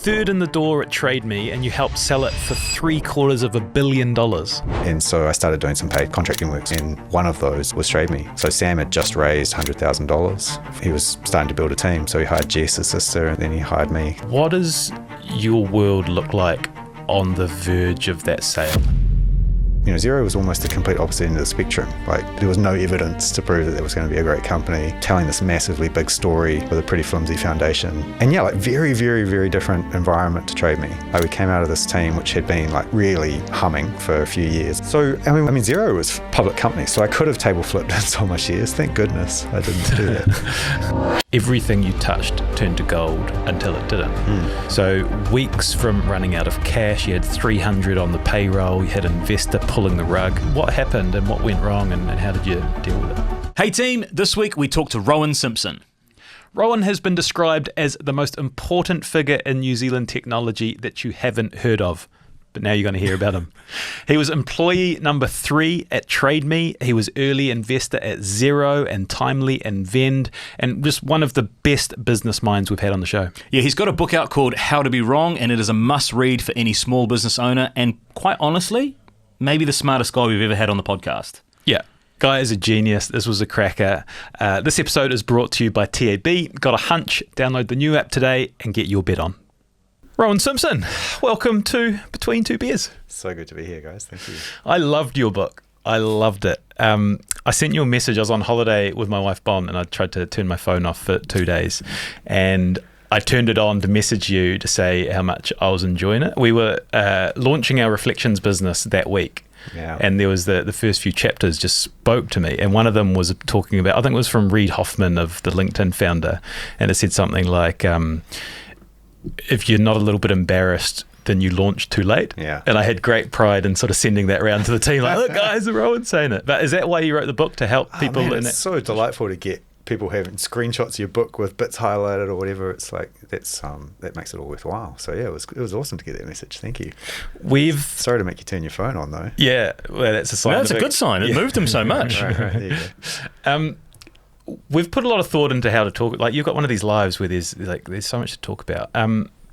third in the door at TradeMe and you helped sell it for $750 million. And so I started doing some paid contracting work, and one of those was TradeMe. So Sam had just raised $100,000. He was starting to build a team, so he hired Jess, his sister, and then he hired me. What does your world look like on the verge of that sale? You know, Xero was almost the complete opposite end of the spectrum. Like, there was no evidence to prove that it was going to be a great company, telling this massively big story with a pretty flimsy foundation. And yeah, like very, very, very different environment to TradeMe. Like, we came out of this team which had been like really humming for a few years. So, I mean, Xero was a public company, so I could have table flipped and sold my shares. Thank goodness I didn't do that. Everything you touched turned to gold until it didn't. So weeks from running out of cash, you had 300 on the payroll, you had an investor pulling the rug. What happened and what went wrong, and how did you deal with it? Hey team, this week we talked to Rowan Simpson. Rowan has been described as the most important figure in New Zealand technology that you haven't heard of. But now you're going to hear about him. He was employee number 3 at TradeMe. He was early investor at Xero and Timely and Vend, and just one of the best business minds we've had on the show. Yeah, he's got a book out called How to Be Wrong, and it is a must-read for any small business owner, and quite honestly, maybe the smartest guy we've ever had on the podcast. Yeah. Guy is a genius. This was a cracker. This episode is brought to you by TAB. Got a hunch? Download the new app today and get your bet on. Rowan Simpson, welcome to Between Two Beers. So good to be here, guys. Thank you. I loved your book. I loved it. I sent you a message. I was on holiday with my wife, Bon, and I tried to turn my phone off for 2 days. And I turned it on to message you to say how much I was enjoying it. We were launching our Reflections business that week. Yeah. And there was the first few chapters just spoke to me. And one of them was talking about, I think it was from Reid Hoffman, of the LinkedIn founder. And it said something like, if you're not a little bit embarrassed, then you launched too late. Yeah. And I had great pride in sort of sending that around to the team, like, look, guys, Rowan's saying it. But is that why you wrote the book, to help people? Man, it's so delightful to get people having screenshots of your book with bits highlighted or whatever. It's like, that makes it all worthwhile. So yeah, it was awesome to get that message. Thank you. Sorry to make you turn your phone on though. Yeah, well, that's a sign. No, that's a good sign. It moved him so much. Right. There you go. We've put a lot of thought into how to talk. Like, you've got one of these lives where there's so much to talk about.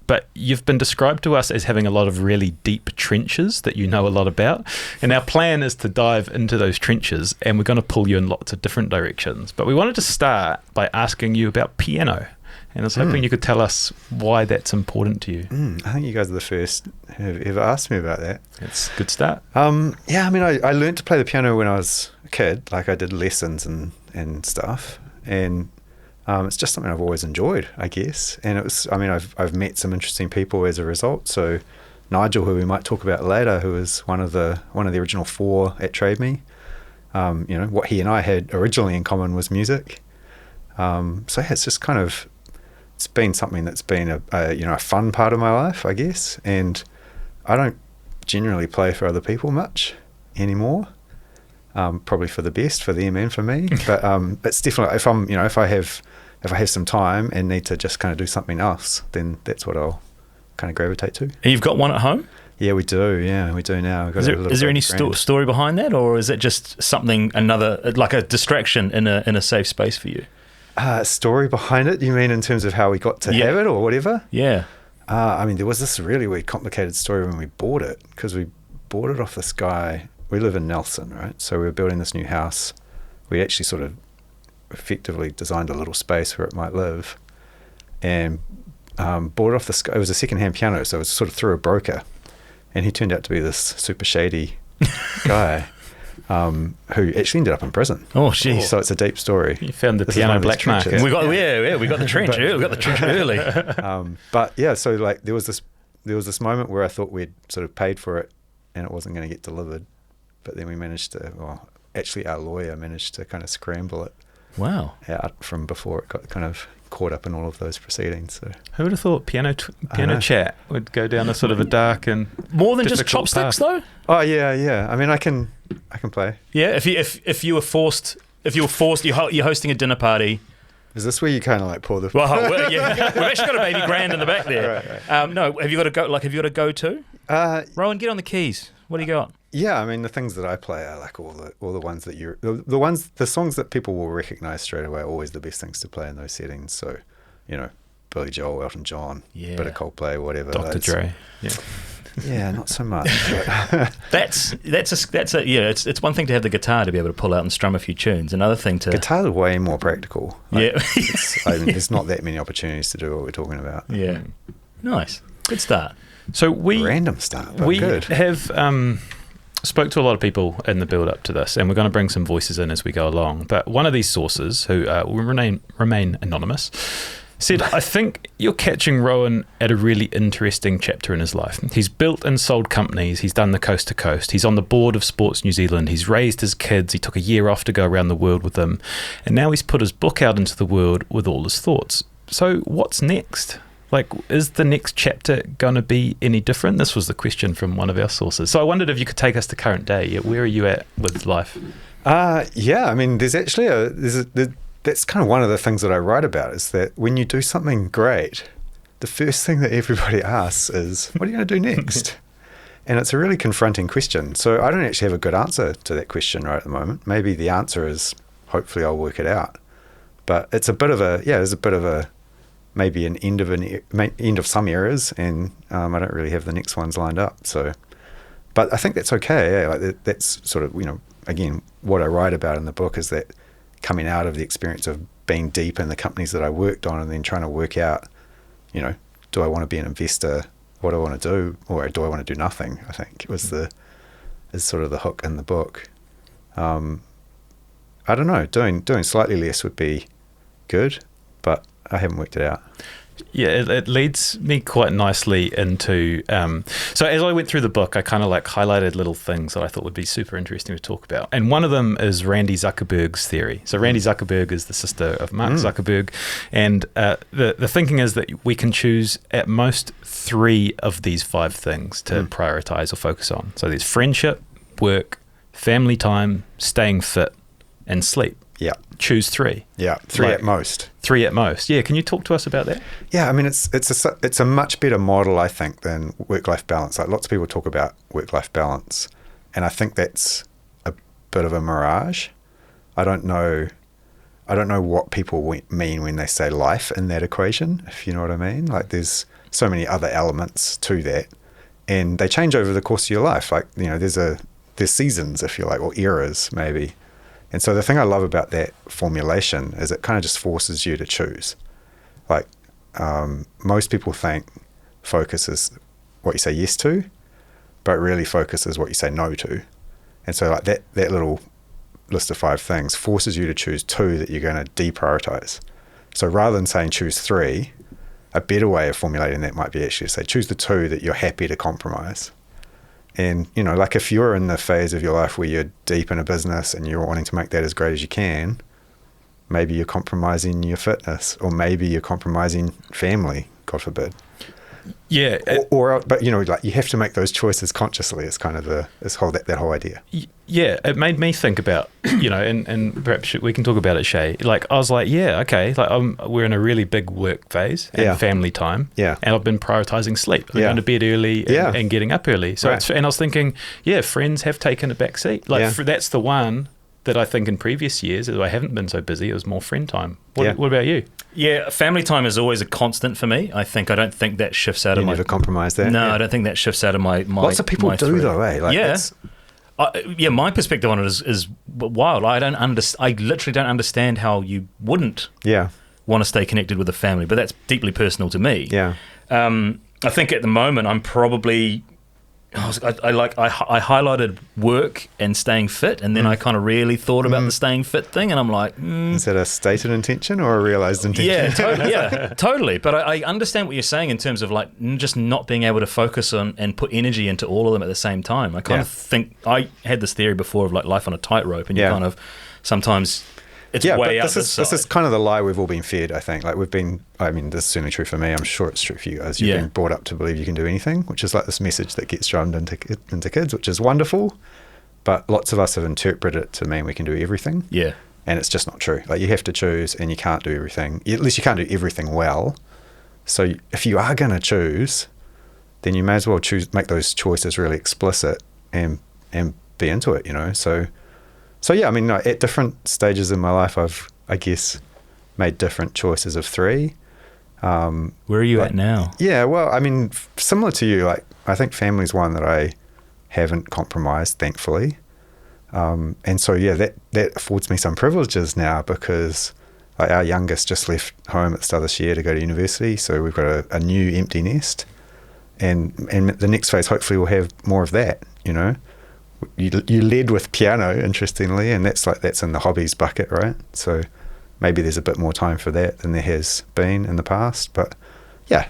But you've been described to us as having a lot of really deep trenches that you know a lot about. And our plan is to dive into those trenches, and we're going to pull you in lots of different directions. But we wanted to start by asking you about piano. And I was hoping you could tell us why that's important to you. I think you guys are the first who have ever asked me about that. It's a good start. Yeah, I mean, I learned to play the piano when I was a kid. Like, I did lessons and stuff. And it's just something I've always enjoyed, I guess. And it was, I mean, I've met some interesting people as a result. So Nigel, who we might talk about later, who was one of the original 4 at TradeMe. You know, what he and I had originally in common was music. So yeah, it's just kind of, it's been something that's been a fun part of my life, I guess. And I don't generally play for other people much anymore. Probably for the best for them and for me. But it's definitely, if I have some time and need to just kind of do something else, then that's what I'll kind of gravitate to. And you've got one at home? Yeah, we do. Yeah, we do now. Is there any story behind that, or is it just something, another, like a distraction in a safe space for you? Story behind it? You mean in terms of how we got to have it or whatever? Yeah. I mean, there was this really weird, complicated story when we bought it, because we bought it off this guy. We live in Nelson, right? So we were building this new house. We actually sort of effectively designed a little space where it might live, and bought it off this guy. It was a second-hand piano, so it was sort of through a broker, and he turned out to be this super shady guy who actually ended up in prison. Oh, jeez. So it's a deep story. You found the piano black market. We got the trench. We got the trench early. But yeah, so like there was this moment where I thought we'd sort of paid for it, and it wasn't going to get delivered. But then we managed to, actually our lawyer managed to kind of scramble it. Wow. Out from before it got kind of caught up in all of those proceedings. So who would have thought piano chat would go down a sort of a dark and more than just chopsticks, though? Oh yeah. I mean, I can play. Yeah, if you were forced, you're hosting a dinner party. Is this where you kind of like pour the? Well, yeah, we've actually got a baby grand in the back there. Right. No, have you got a go-to? Rowan, get on the keys. What do you got? Yeah, I mean, the things that I play are like all the ones that the songs that people will recognize straight away are always the best things to play in those settings. So, Billy Joel, Elton John, Yeah. bit of Coldplay, whatever. Dr. Dre. Yeah. Yeah, not so much. But That's it's one thing to have the guitar to be able to pull out and strum a few tunes. Another thing to guitar's way more practical. yeah. There's not that many opportunities to do what we're talking about. Yeah. Nice. Good start. So Random start, but we good. have spoke to a lot of people in the build up to this, and we're going to bring some voices in as we go along. But one of these sources, who will remain anonymous, said, I think you're catching Rowan at a really interesting chapter in his life. He's built and sold companies. He's done the coast to coast. He's on the board of Sports New Zealand. He's raised his kids. He took a year off to go around the world with them. And now he's put his book out into the world with all his thoughts. So what's next? Like, is the next chapter going to be any different? This was the question from one of our sources. So I wondered if you could take us to current day. Where are you at with life? Yeah, I mean, there's actually that's kind of one of the things that I write about, is that when you do something great, the first thing that everybody asks is, what are you going to do next? And it's a really confronting question. So I don't actually have a good answer to that question right at the moment. Maybe the answer is, hopefully I'll work it out. But it's a bit of a, maybe an end of some eras, and I don't really have the next ones lined up. So, but I think that's okay. Yeah? Like that's sort of, again, what I write about in the book is that coming out of the experience of being deep in the companies that I worked on, and then trying to work out, do I want to be an investor? What do I want to do? Or do I want to do nothing? I think is sort of the hook in the book. I don't know, doing slightly less would be good, but I haven't worked it out. Yeah, it leads me quite nicely into so as I went through the book, I kind of highlighted little things that I thought would be super interesting to talk about, and one of them is Randi Zuckerberg's theory. So Randi Zuckerberg is the sister of Mark Zuckerberg, and the thinking is that we can choose at most 3 of these 5 things to prioritize or focus on. So there's friendship, work, family time, staying fit, and sleep. Yeah. Choose 3. Yeah, 3 at most. 3 at most. Yeah, can you talk to us about that? Yeah, I mean, it's a much better model, I think, than work-life balance. Like, lots of people talk about work-life balance, and I think that's a bit of a mirage. I don't know what people mean when they say life in that equation, if you know what I mean. Like, there's so many other elements to that, and they change over the course of your life. Like, there's seasons, if you like, or eras maybe. And so the thing I love about that formulation is it kind of just forces you to choose. Like, most people think focus is what you say yes to, but really focus is what you say no to. And so like that little list of 5 things forces you to choose 2 that you're going to deprioritize. So rather than saying choose 3, a better way of formulating that might be actually to say choose the 2 that you're happy to compromise. And, like if you're in the phase of your life where you're deep in a business and you're wanting to make that as great as you can, maybe you're compromising your fitness, or maybe you're compromising family, God forbid. Yeah. But you have to make those choices consciously. It's kind of that whole idea. Yeah, it made me think about, and perhaps we can talk about it, Shay. Like, I was like, yeah, okay, we're in a really big work phase and family time. Yeah. And I've been prioritizing sleep. I'm going to bed early and getting up early. So right. and I was thinking, yeah, friends have taken a back seat. That's the one that I think in previous years, as I haven't been so busy, it was more friend time. What about you? Yeah, family time is always a constant for me. I don't think that shifts out of my... You never comprise that? No, I don't think that shifts out of my Lots of people do, though, eh? My perspective on it is wild. I literally don't understand how you wouldn't want to stay connected with the family, but that's deeply personal to me. Yeah. I think at the moment I'm probably... I highlighted work and staying fit, and then I kind of really thought about the staying fit thing, and I'm like, Is that a stated intention or a realized intention? Yeah, totally. But I understand what you're saying in terms of just not being able to focus on and put energy into all of them at the same time. I kind of think I had this theory before of life on a tightrope, and you kind of sometimes it's way out this is kind of the lie we've all been fed, I think. Like, this is certainly true for me. I'm sure it's true for you guys. You've been brought up to believe you can do anything, which is like this message that gets drummed into kids, which is wonderful. But lots of us have interpreted it to mean we can do everything. Yeah. And it's just not true. Like, you have to choose, and you can't do everything. At least you can't do everything well. So if you are going to choose, then you may as well make those choices really explicit and be into it, So yeah, I mean, at different stages in my life, I've, I guess, made different choices of 3. Where are you at now? Yeah, well, I mean, similar to you, like I think family's one that I haven't compromised, thankfully. And so, yeah, that affords me some privileges now because like, our youngest just left home at the start of this year to go to university. So we've got a new empty nest. And the next phase, hopefully, we'll have more of that, you know. You led with piano, interestingly, and that's in the hobbies bucket, right? So maybe there's a bit more time for that than there has been in the past. But, yeah,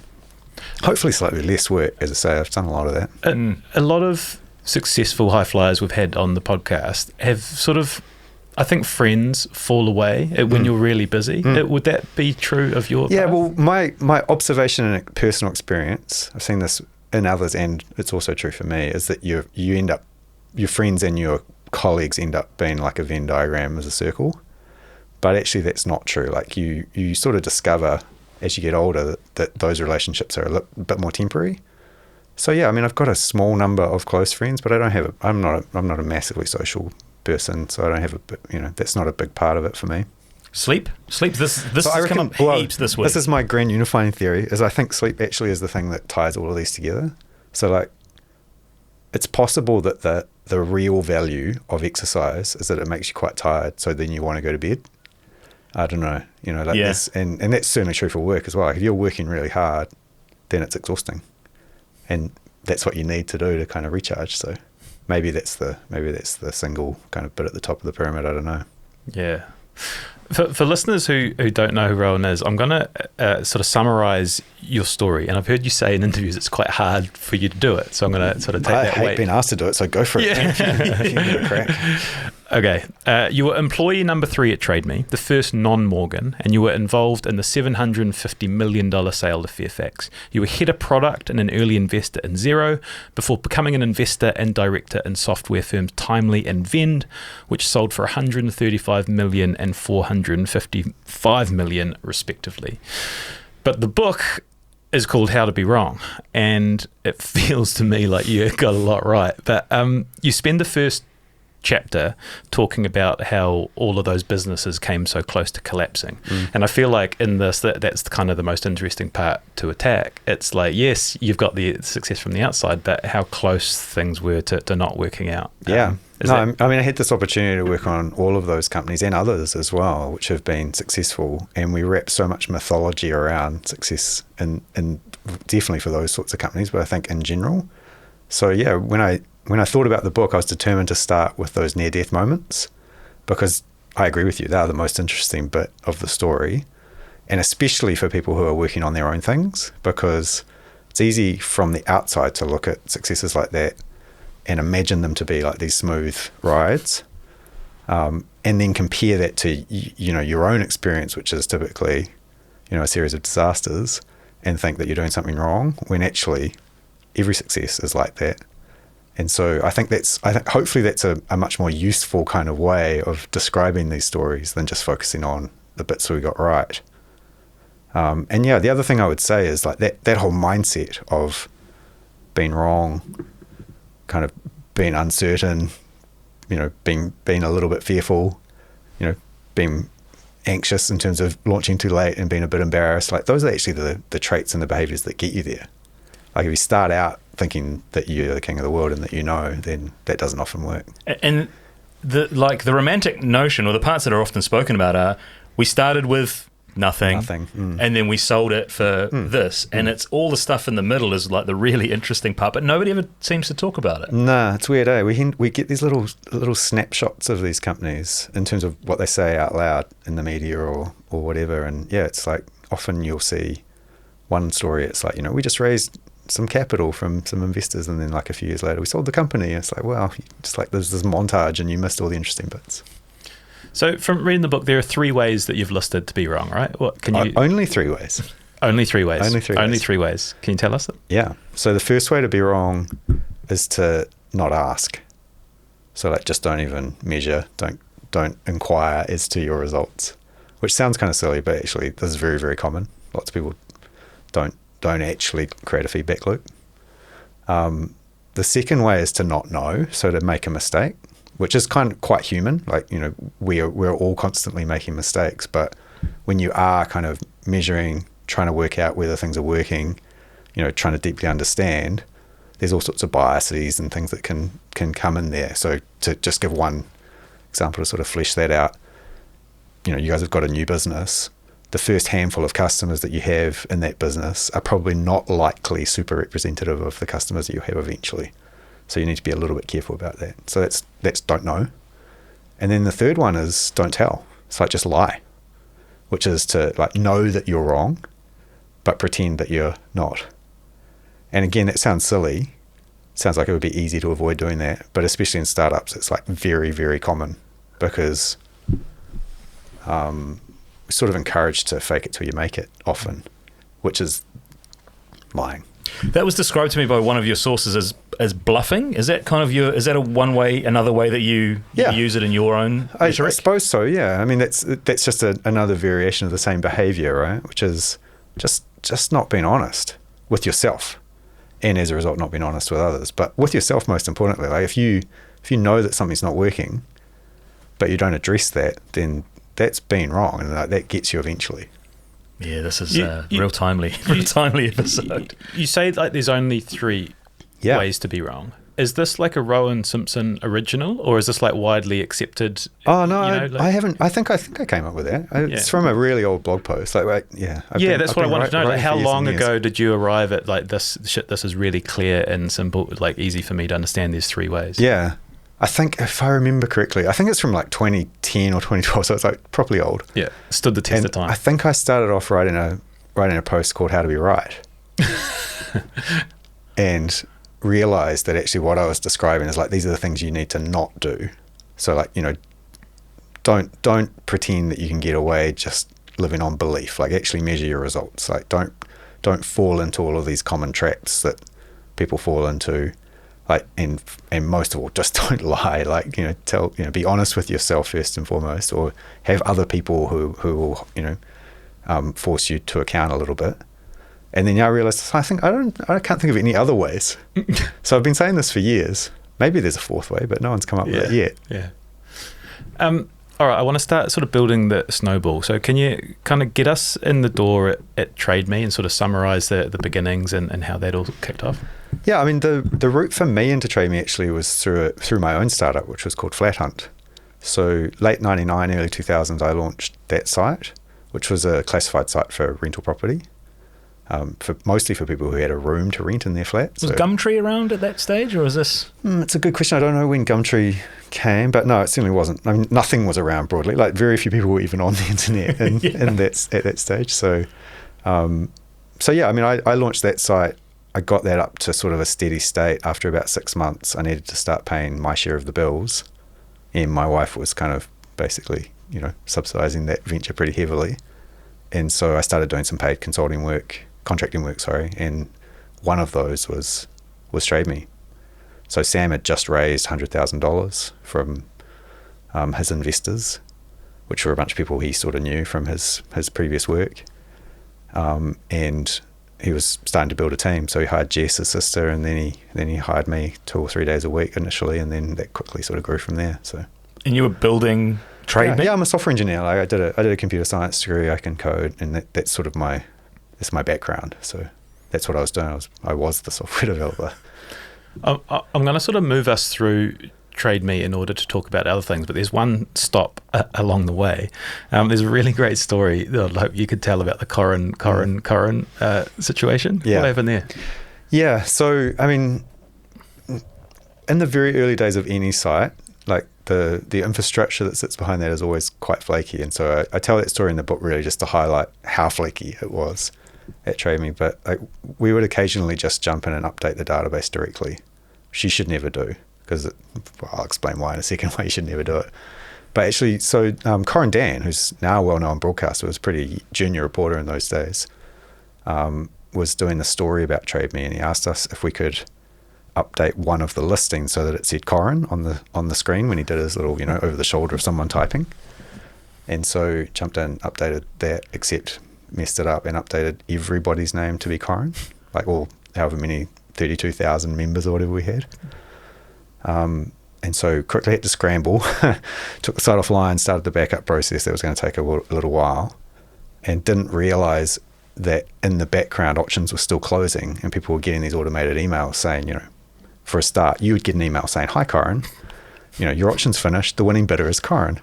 hopefully slightly less work. As I say, I've done a lot of that. A lot of successful high flyers we've had on the podcast have sort of, I think, friends fall away when you're really busy. Would that be true of your path? Well, my observation and personal experience, I've seen this in others, and it's also true for me, is that you end up, your friends and your colleagues end up being like a Venn diagram as a circle. But actually that's not true. Like you sort of discover as you get older that those relationships are a bit more temporary. So yeah, I mean, I've got a small number of close friends, but I'm not a massively social person, so I don't have that's not a big part of it for me. Sleep. This has come up heaps this week. This is my grand unifying theory, is I think sleep actually is the thing that ties all of these together. So like, it's possible that the real value of exercise is that it makes you quite tired, so then you want to go to bed. I don't know, this, and that's certainly true for work as well. Like if you're working really hard, then it's exhausting. And that's what you need to do to kind of recharge. So maybe that's the single kind of bit at the top of the pyramid. I don't know. Yeah. For listeners who don't know who Rowan is, I'm going to sort of summarize your story. And I've heard you say in interviews it's quite hard for you to do it. So I'm going to sort of take that weight. I hate being asked to do it, so go for it. If you give it a crack. Okay. You were employee number 3 at TradeMe, the first non-Morgan, and you were involved in the $750 million sale to Fairfax. You were head of product and an early investor in Xero before becoming an investor and director in software firms Timely and Vend, which sold for $135 million and $455 million, respectively. But the book is called How to Be Wrong, and it feels to me like you got a lot right. But you spend the first chapter talking about how all of those businesses came so close to collapsing. And I feel like in this, that's kind of the most interesting part to attack. It's like, yes, you've got the success from the outside, but how close things were to not working out. Yeah. I had this opportunity to work on all of those companies and others as well, which have been successful. And we wrap so much mythology around success and definitely for those sorts of companies, but I think in general. So yeah, when I thought about the book, I was determined to start with those near-death moments because I agree with you, they are the most interesting bit of the story, and especially for people who are working on their own things, because it's easy from the outside to look at successes like that and imagine them to be like these smooth rides, and then compare that to your own experience, which is typically a series of disasters, and think that you're doing something wrong when actually every success is like that. And so I think hopefully that's a much more useful kind of way of describing these stories than just focusing on the bits we got right. And yeah, the other thing I would say is like that whole mindset of being wrong, kind of being uncertain, being a little bit fearful, being anxious in terms of launching too late and being a bit embarrassed. Like those are actually the traits and the behaviors that get you there. Like if you start out thinking that you're the king of the world and that then that doesn't often work. And the romantic notion, or the parts that are often spoken about, are we started with nothing. And then we sold it for this, and it's all the stuff in the middle is like the really interesting part, but nobody ever seems to talk about it. Nah, it's weird, eh? We get these little snapshots of these companies in terms of what they say out loud in the media or whatever, and yeah, it's like often you'll see one story, it's like, we just raised some capital from some investors, and then like a few years later we sold the company. It's like, wow, just like there's this montage and you missed all the interesting bits. So from reading the book, there are 3 ways that you've listed to be wrong, right? What can you? Only 3 ways. Only 3 ways. Only 3 ways. Can you tell us that? Yeah. So the first way to be wrong is to not ask. So like just don't even measure, don't inquire as to your results, which sounds kind of silly, but actually this is very, very common. Lots of people don't actually create a feedback loop. The second way is to not know, so to make a mistake, which is kind of quite human. Like, we're all constantly making mistakes, but when you are kind of measuring trying to work out whether things are working, trying to deeply understand, there's all sorts of biases and things that can come in there. So to just give one example to sort of flesh that out, you guys have got a new business. The first handful of customers that you have in that business are probably not likely super representative of the customers that you have eventually. So you need to be a little bit careful about that. So that's don't know. And then the third one is don't tell. It's like just lie, which is to like know that you're wrong, but pretend that you're not. And again, that sounds silly. It sounds like it would be easy to avoid doing that, but especially in startups, it's like very, very common because we're sort of encouraged to fake it till you make it often, which is lying. That was described to me by one of your sources as bluffing. Is that kind of another way that you use it in your own rhetoric? I suppose so, yeah. I mean, that's just another variation of the same behavior, right? Which is just not being honest with yourself, and as a result, not being honest with others. But with yourself, most importantly, like if you know that something's not working, but you don't address that, then that's being wrong, and that gets you eventually. Yeah, this is real timely episode. You say like there's only 3 ways to be wrong. Is this like a Rowan Simpson original, or is this like widely accepted? Oh no, I haven't. I think I came up with that. It's from a really old blog post. That's what I wanted to know. Like, how long ago did you arrive at like this shit? This is really clear and simple, like easy for me to understand. There's 3 ways. Yeah, I think if I remember correctly, I think it's from like 2010 or 2012, so it's like properly old. Yeah, stood the test of time. I think I started off writing a post called "How to Be Right," and realized that actually what I was describing is like these are the things you need to not do. So like don't pretend that you can get away just living on belief. Like actually measure your results. Like don't fall into all of these common traps that people fall into. Like and most of all, just don't lie. Like be honest with yourself first and foremost, or have other people who will force you to account a little bit. And then I realized I can't think of any other ways. So I've been saying this for years. Maybe there's a 4th way, but no one's come up with it yet. Yeah. All right, I want to start sort of building the snowball. So can you kind of get us in the door at TradeMe and sort of summarize the beginnings and how that all kicked off? Yeah, I mean, the route for me into TradeMe actually was through my own startup, which was called Flat Hunt. So late 99, early 2000s, I launched that site, which was a classified site for rental property, mostly for people who had a room to rent in their flat. Was Gumtree around at that stage, or was this? It's a good question. I don't know when Gumtree came, but no, it certainly wasn't. I mean, nothing was around broadly. Like very few people were even on the internet at that stage. So yeah, I mean, I launched that site. I got that up to sort of a steady state after about 6 months. I needed to start paying my share of the bills, and my wife was kind of basically, subsidizing that venture pretty heavily. And so I started doing some paid contracting work, and one of those was TradeMe. So Sam had just raised $100,000 from his investors, which were a bunch of people he sort of knew from his previous work, and he was starting to build a team. So he hired Jess, his sister, and then he hired me 2 or 3 days a week initially, and then that quickly sort of grew from there. So. And you were building TradeMe? Yeah, I'm a software engineer. Like I did a computer science degree. I can code, and that's sort of my background. So that's what I was doing. I was the software developer. I'm going to sort of move us through TradeMe in order to talk about other things, but there's one stop along the way. There's a really great story that I hope you could tell about the Corin situation. Yeah. What happened there? Yeah, so I mean, in the very early days of any site, like the infrastructure that sits behind that is always quite flaky, and so I tell that story in the book really just to highlight how flaky it was at TradeMe. But like, we would occasionally just jump in and update the database directly, which you should never do. Because I'll explain why in a second, why you should never do it. But actually, so Corin Dan, who's now a well-known broadcaster, was a pretty junior reporter in those days, was doing the story about TradeMe, and he asked us if we could update one of the listings so that it said Corin on the screen when he did his little, over the shoulder of someone typing. And so jumped in, updated that, except messed it up and updated everybody's name to be Corin, like all however many 32,000 members or whatever we had. And so quickly had to scramble, took the site offline, started the backup process. That was going to take a little while, and didn't realize that in the background options were still closing, and people were getting these automated emails saying, for a start, you would get an email saying, "Hi, Corin. Your option's finished. The winning bidder is Corin."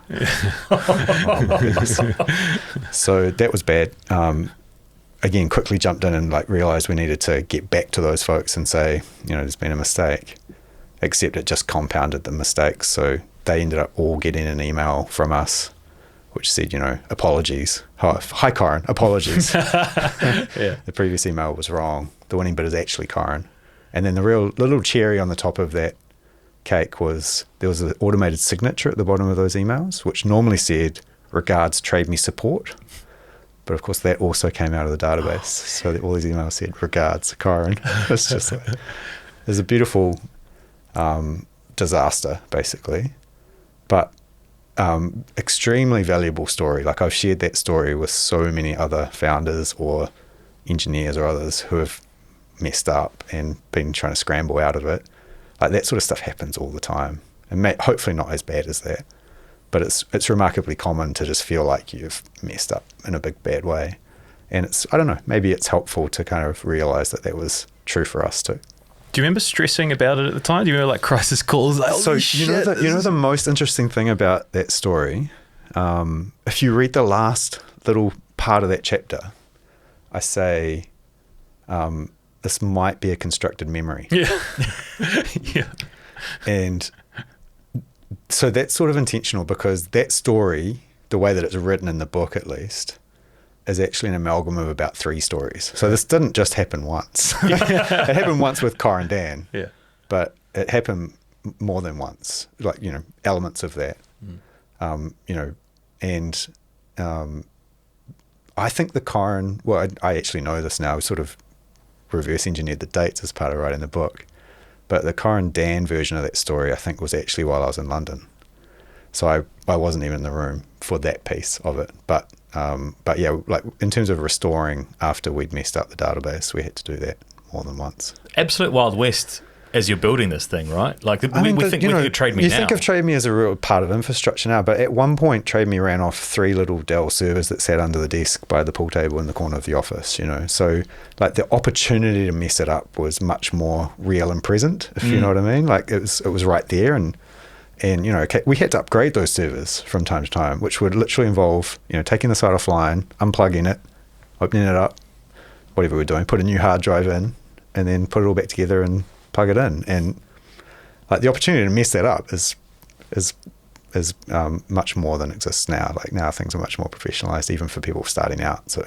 So that was bad. Again, quickly jumped in and realized we needed to get back to those folks and say, there's been a mistake. Except it just compounded the mistakes. So they ended up all getting an email from us, which said, apologies. Hi, Corin, apologies. Yeah. The previous email was wrong. The winning bidder is actually Corin. And then the real little cherry on the top of that cake was there was an automated signature at the bottom of those emails, which normally said, "Regards, TradeMe support." But of course, that also came out of the database. So all these emails said, "Regards, Corin." It's just there's a beautiful disaster, basically. But extremely valuable story. I've shared that story with so many other founders or engineers or others who have messed up and been trying to scramble out of it. That sort of stuff happens all the time, and hopefully not as bad as that, but it's remarkably common to just feel like you've messed up in a big bad way. And I don't know, maybe it's helpful to kind of realize that was true for us too. Do you remember stressing about it at the time? Do you remember crisis calls? So the most interesting thing about that story, if you read the last little part of that chapter, I say, this might be a constructed memory. Yeah. Yeah. And so that's sort of intentional, because that story, the way that it's written in the book at least, is actually an amalgam of about 3 stories. So this didn't just happen once. It happened once with Car and Dan, yeah, but it happened more than once, elements of that. And I think the Corin, well, I actually know this now, sort of reverse engineered the dates as part of writing the book, but the Car and Dan version of that story, I think, was actually while I was in London. So I wasn't even in the room for that piece of it. But yeah, in terms of restoring after we'd messed up the database, we had to do that more than once. Absolute Wild West as you're building this thing, right? We think of TradeMe now. You think of TradeMe as a real part of infrastructure now, but at one point TradeMe ran off 3 little Dell servers that sat under the desk by the pool table in the corner of the office, So the opportunity to mess it up was much more real and present, if you know what I mean. It was right there, and we had to upgrade those servers from time to time, which would literally involve, taking the site offline, unplugging it, opening it up, whatever we're doing, put a new hard drive in, and then put it all back together and plug it in. And the opportunity to mess that up is much more than exists now. Now things are much more professionalized, even for people starting out. So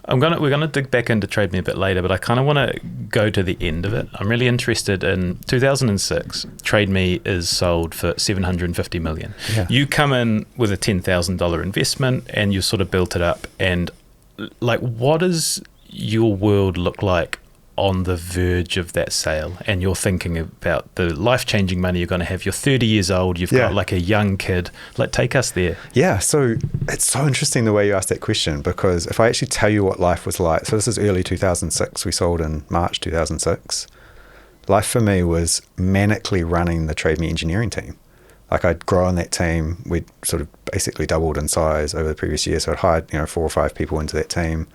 we're gonna dig back into TradeMe a bit later, but I kind of want to go to the end of it. I'm really interested in 2006. TradeMe is sold for $750 million. Yeah. You come in with a $10,000 investment, and you sort of built it up. And what does your world look like on the verge of that sale? And you're thinking about the life-changing money you're going to have. You're 30 years old. You've got a young kid. Take us there. Yeah. So it's so interesting the way you asked that question, because if I actually tell you what life was like, so this is early 2006. We sold in March 2006. Life for me was manically running the TradeMe engineering team. I'd grown that team. We'd sort of basically doubled in size over the previous year. So I'd hired, 4 or 5 people into that team.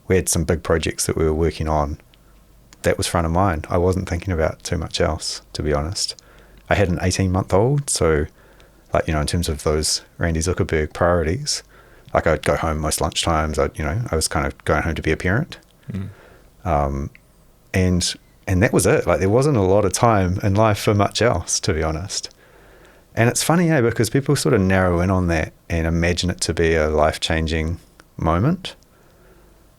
We had some big projects that we were working on. That was front of mind. I wasn't thinking about too much else, to be honest. I had an 18-month-old, so in terms of those Randi Zuckerberg priorities, I'd go home most lunchtimes. I was kind of going home to be a parent, and that was it. There wasn't a lot of time in life for much else, to be honest. And it's funny, because people sort of narrow in on that and imagine it to be a life-changing moment,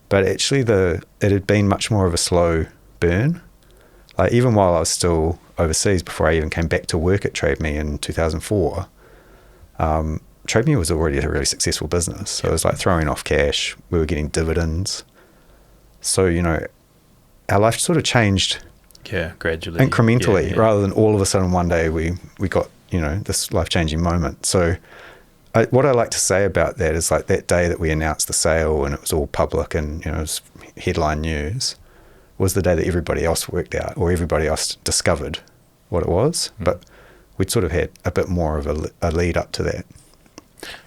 but actually it had been much more of a slow burn. Even while I was still overseas, before I even came back to work at TradeMe in 2004, TradeMe was already a really successful business. So it was throwing off cash. We were getting dividends. So, our life sort of changed gradually, incrementally, rather than all of a sudden one day we got, this life-changing moment. So what I like to say about that is that day that we announced the sale and it was all public and, it was headline news, was the day that everybody else worked out, or everybody else discovered what it was. But we'd sort of had a bit more of a lead up to that.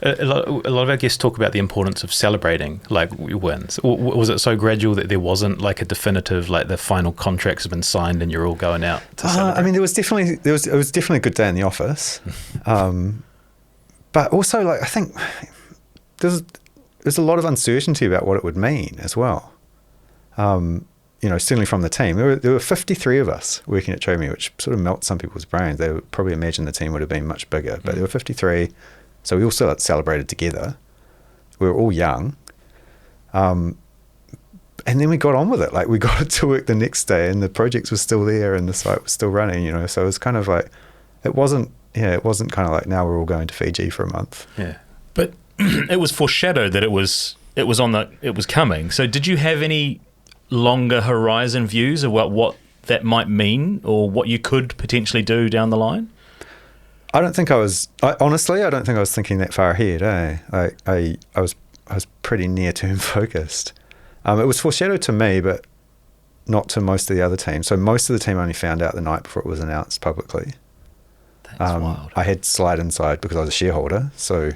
A lot of our guests talk about the importance of celebrating like wins. Was it so gradual that there wasn't like a definitive, like the final contracts have been signed and you're all going out to celebrate? I mean, it was definitely a good day in the office, but also like I think there's a lot of uncertainty about what it would mean as well. Certainly from the team, there were 53 of us working at TradeMe, which sort of melts some people's brains. They would probably imagine the team would have been much bigger, but there were 53. So we all still celebrated together. We were all young. And then we got on with it. Like we got to work the next day and the projects were still there and the site was still running, So it was kind of like, it wasn't kind of like now we're all going to Fiji for a month. Yeah. But it was foreshadowed that it was coming. So did you have any longer horizon views of what that might mean or what you could potentially do down the line? I don't think I was thinking that far ahead. I was pretty near-term focused. It was foreshadowed to me, but not to most of the other team. So most of the team only found out the night before it was announced publicly. That's wild. I had slide inside because I was a shareholder. So,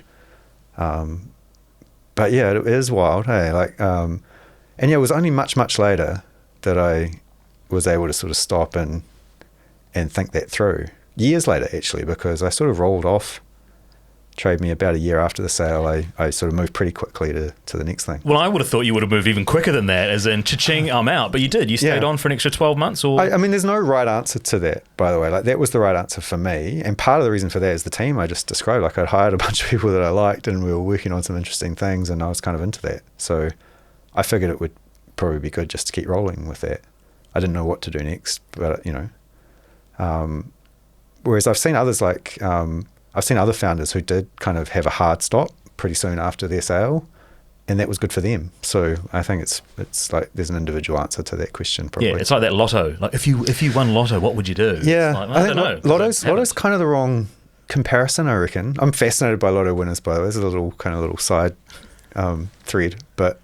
but yeah, it is wild. Hey, it was only much later that I was able to sort of stop and think that through. Years later, actually, because I sort of rolled off TradeMe about a year after the sale. I sort of moved pretty quickly to the next thing. Well, I would have thought you would have moved even quicker than that, as in, cha-ching, I'm out. But you did. You stayed on for an extra 12 months? Or I mean, there's no right answer to that, by the way. Like, that was the right answer for me. And part of the reason for that is the team I just described. Like, I'd hired a bunch of people that I liked, and we were working on some interesting things, and I was kind of into that. So I figured it would probably be good just to keep rolling with that. I didn't know what to do next, but, whereas I've seen others I've seen other founders who did kind of have a hard stop pretty soon after their sale, and that was good for them. So I think it's like there's an individual answer to that question probably. Yeah, it's like that lotto. Like if you won lotto, what would you do? Yeah, like, I don't know. Lotto's kind of the wrong comparison, I reckon. I'm fascinated by lotto winners, by the way. There's a little side thread, but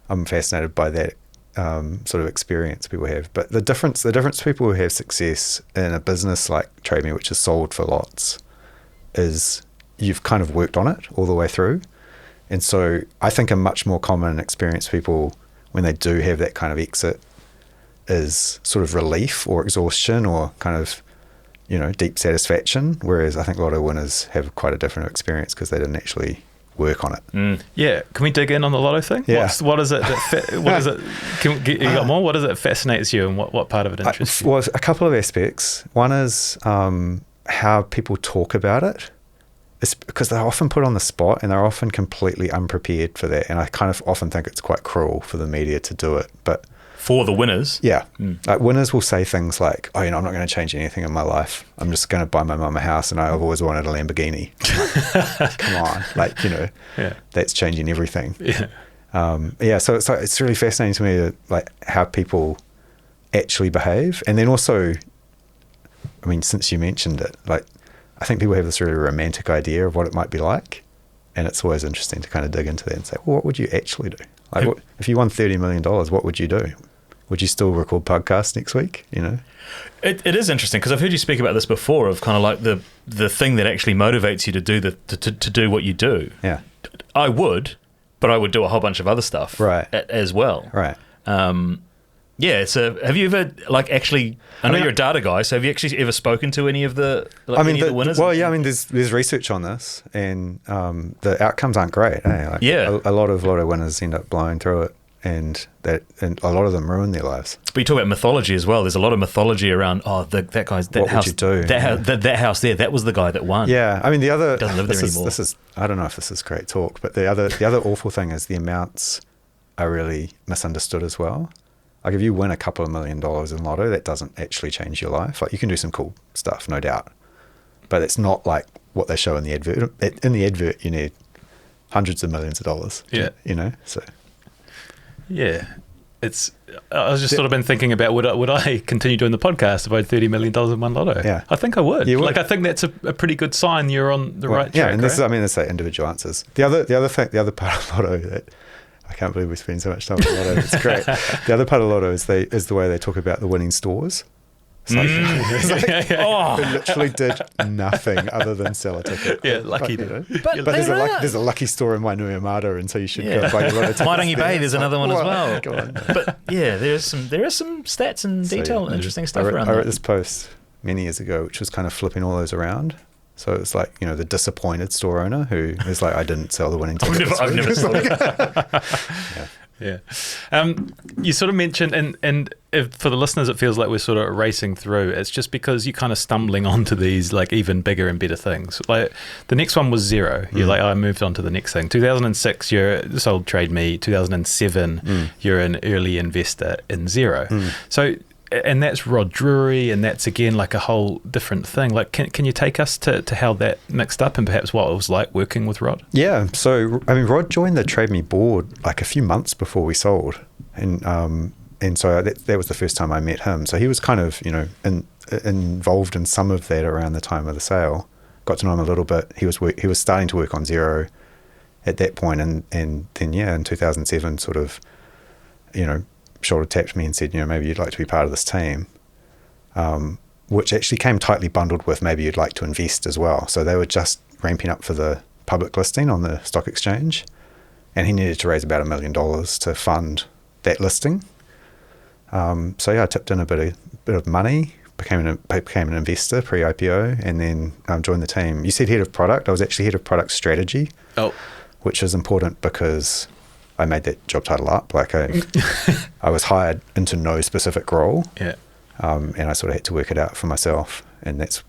I'm fascinated by that sort of experience people have. But the difference people who have success in a business like TradeMe, which is sold for lots, is you've kind of worked on it all the way through. And so I think a much more common experience people when they do have that kind of exit is sort of relief or exhaustion or kind of, deep satisfaction. Whereas I think lotto winners have quite a different experience because they didn't actually work on it. Yeah. Can we dig in on the lotto thing? Yeah. What is it? You got more? What is it fascinates you and what part of it interests you? Well, a couple of aspects. One is how people talk about it. It's because they're often put on the spot and they're often completely unprepared for that. And I kind of often think it's quite cruel for the media to do it. But for the winners? Yeah. Like winners will say things like, I'm not going to change anything in my life. I'm just going to buy my mum a house and I've always wanted a Lamborghini. Like, come on. That's changing everything. Yeah. So it's really fascinating to me how people actually behave. And then also, I mean, since you mentioned it, I think people have this really romantic idea of what it might be like. And it's always interesting to kind of dig into that and say, well, what would you actually do? If you won $30 million, what would you do? Would you still record podcasts next week? It is interesting because I've heard you speak about this before of kind of like the thing that actually motivates you to do to do what you do. Yeah. I would, but I would do a whole bunch of other stuff as well. Right. Yeah, so have you ever actually? I know you're a data guy, so have you actually ever spoken to any of the any of the winners? Well, yeah, I mean, there's research on this, and the outcomes aren't great. A lot of lotto winners end up blowing through it, and a lot of them ruin their lives. But you talk about mythology as well. There's a lot of mythology around. Oh, that guy's that what house. Would you do? That house there. That was the guy that won. Yeah, I mean the other doesn't live there anymore. This is I don't know if this is great talk, but the other awful thing is the amounts are really misunderstood as well. Like if you win a couple of $1 million in lotto, that doesn't actually change your life. Like you can do some cool stuff, no doubt, but it's not like what they show in the advert. In the advert, you need hundreds of millions of dollars. Yeah, So yeah, it's. I was just sort of been thinking about would I continue doing the podcast if I had $30 million in one lotto? Yeah, I think I would. You would. I think that's a pretty good sign you're on the right track. Yeah, and this is, that's individual answers. The other part of lotto that I can't believe we spend so much time on lotto. It's great. The other part of lotto is the way they talk about the winning stores. It's like, Oh, it literally did nothing other than sell a ticket. Yeah, lucky But, dude. but there's a lucky store in Wainuiamata, and so you should go buy your lot of tickets. Mairangi Bay, there's another one as well. Go on. But yeah, there is some stats and detail and interesting stuff around I wrote that. this post many years ago, which was kind of flipping all those around. So it's like, the disappointed store owner who is like, I didn't sell the winning ticket. I've never sold it. Yeah. You sort of mentioned, and if, for the listeners, it feels like we're sort of racing through. It's just because you're kind of stumbling onto these like even bigger and better things. Like the next one was Xero. You're like, I moved on to the next thing. 2006, you sold TradeMe. 2007, you're an early investor in Xero. So, and that's Rod Drury, and that's again like a whole different thing. Like, can you take us to how that mixed up and perhaps what it was like working with Rod? Yeah. So, Rod joined the TradeMe board like a few months before we sold. And so that was the first time I met him. So he was kind of, involved in some of that around the time of the sale. Got to know him a little bit. He was starting to work on Xero at that point. And then, in 2007, sort of, shoulder tapped me and said, maybe you'd like to be part of this team, which actually came tightly bundled with maybe you'd like to invest as well. So they were just ramping up for the public listing on the stock exchange, and he needed to raise about $1 million to fund that listing. I tipped in a bit of money, became an investor pre-IPO, and then joined the team. You said head of product. I was actually head of product strategy, which is important because I made that job title up. Like I was hired into no specific role, and I sort of had to work it out for myself. And that's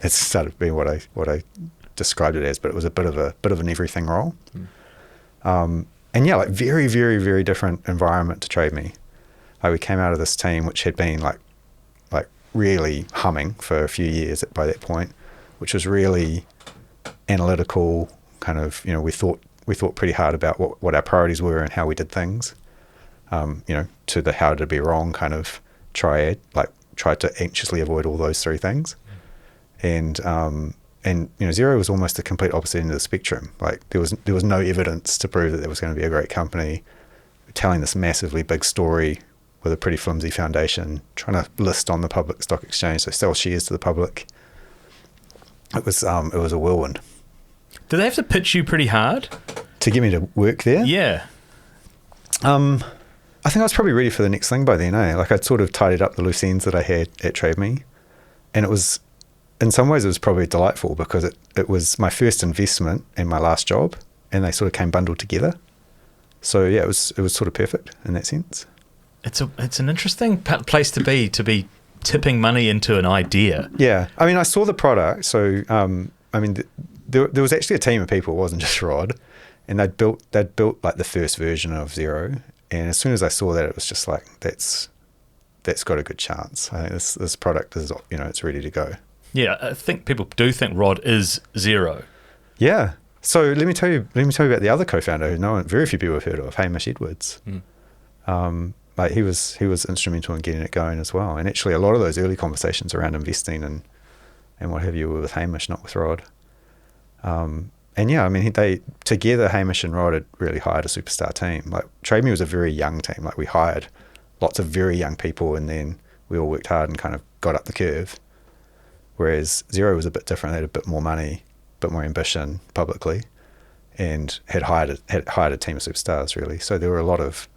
started being what I described it as. But it was a bit of an everything role. Like very, very, very different environment to TradeMe. Like we came out of this team which had been like really humming for a few years by that point, which was really analytical. Kind of, we thought pretty hard about what our priorities were and how we did things, to the how to be wrong kind of triad, like tried to anxiously avoid all those three things. And Xero was almost the complete opposite end of the spectrum. Like there was no evidence to prove that there was going to be a great company, telling this massively big story with a pretty flimsy foundation, trying to list on the public stock exchange, so sell shares to the public. It was a whirlwind. Did they have to pitch you pretty hard to get me to work there? Yeah. I think I was probably ready for the next thing by then. Like I'd sort of tidied up the loose ends that I had at TradeMe, and it was, in some ways, it was probably delightful because it was my first investment and my last job, and they sort of came bundled together. So yeah, it was sort of perfect in that sense. It's an interesting place to be tipping money into an idea. Yeah, I saw the product, so there was actually a team of people. It wasn't just Rod, and they'd built like the first version of Xero. And as soon as I saw that, it was just like that's got a good chance. I think this product is it's ready to go. Yeah, I think people do think Rod is Xero. Yeah. So let me tell you about the other co-founder who very few people have heard of, Hamish Edwards. Like he was instrumental in getting it going as well. And actually, a lot of those early conversations around investing and what have you were with Hamish, not with Rod. They together, Hamish and Rod had really hired a superstar team. Like TradeMe was a very young team. Like we hired lots of very young people, and then we all worked hard and kind of got up the curve. Whereas Xero was a bit different. They had a bit more money, a bit more ambition publicly, and had hired a team of superstars really. So there were a lot of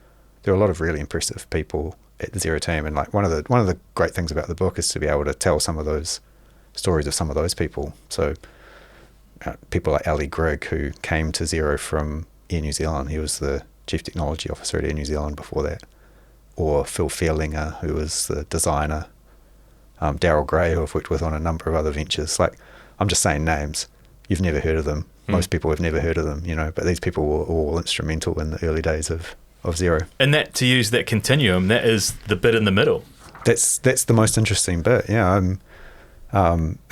really impressive people at the Xero team. And like one of the great things about the book is to be able to tell some of those stories of some of those people. So people like Ali Grigg, who came to Xero from Air New Zealand. He was the chief technology officer at Air New Zealand before that. Or Phil Fairlinger, who was the designer. Daryl Gray, who I've worked with on a number of other ventures. Like, I'm just saying names. You've never heard of them. Most people have never heard of them, but these people were all instrumental in the early days of Xero. And that, to use that continuum, that is the bit in the middle. That's the most interesting bit. Yeah.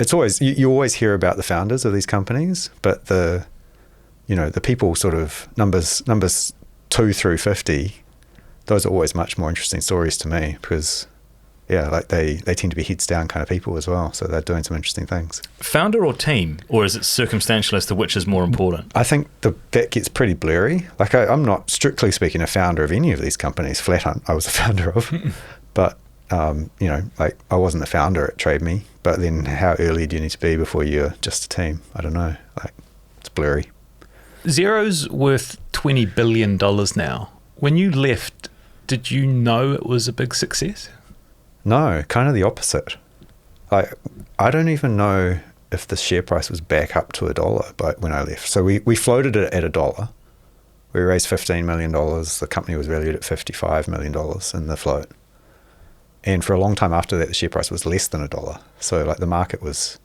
It's always, you always hear about the founders of these companies, but the people sort of numbers 2 through 50, those are always much more interesting stories to me because like they tend to be heads down kind of people as well. So they're doing some interesting things. Founder or team, or is it circumstantial as to which is more important? I think that gets pretty blurry. Like I'm not strictly speaking a founder of any of these companies. Flat Hunt, I was a founder of, but like I wasn't the founder at TradeMe, but then how early do you need to be before you're just a team? I don't know. Like, it's blurry. Xero's worth $20 billion now. When you left, did you know it was a big success? No, kind of the opposite. Like, I don't even know if the share price was back up to $1 when I left. So we floated it at $1. We raised $15 million. The company was valued at $55 million in the float. And for a long time after that, the share price was less than $1. So like the market was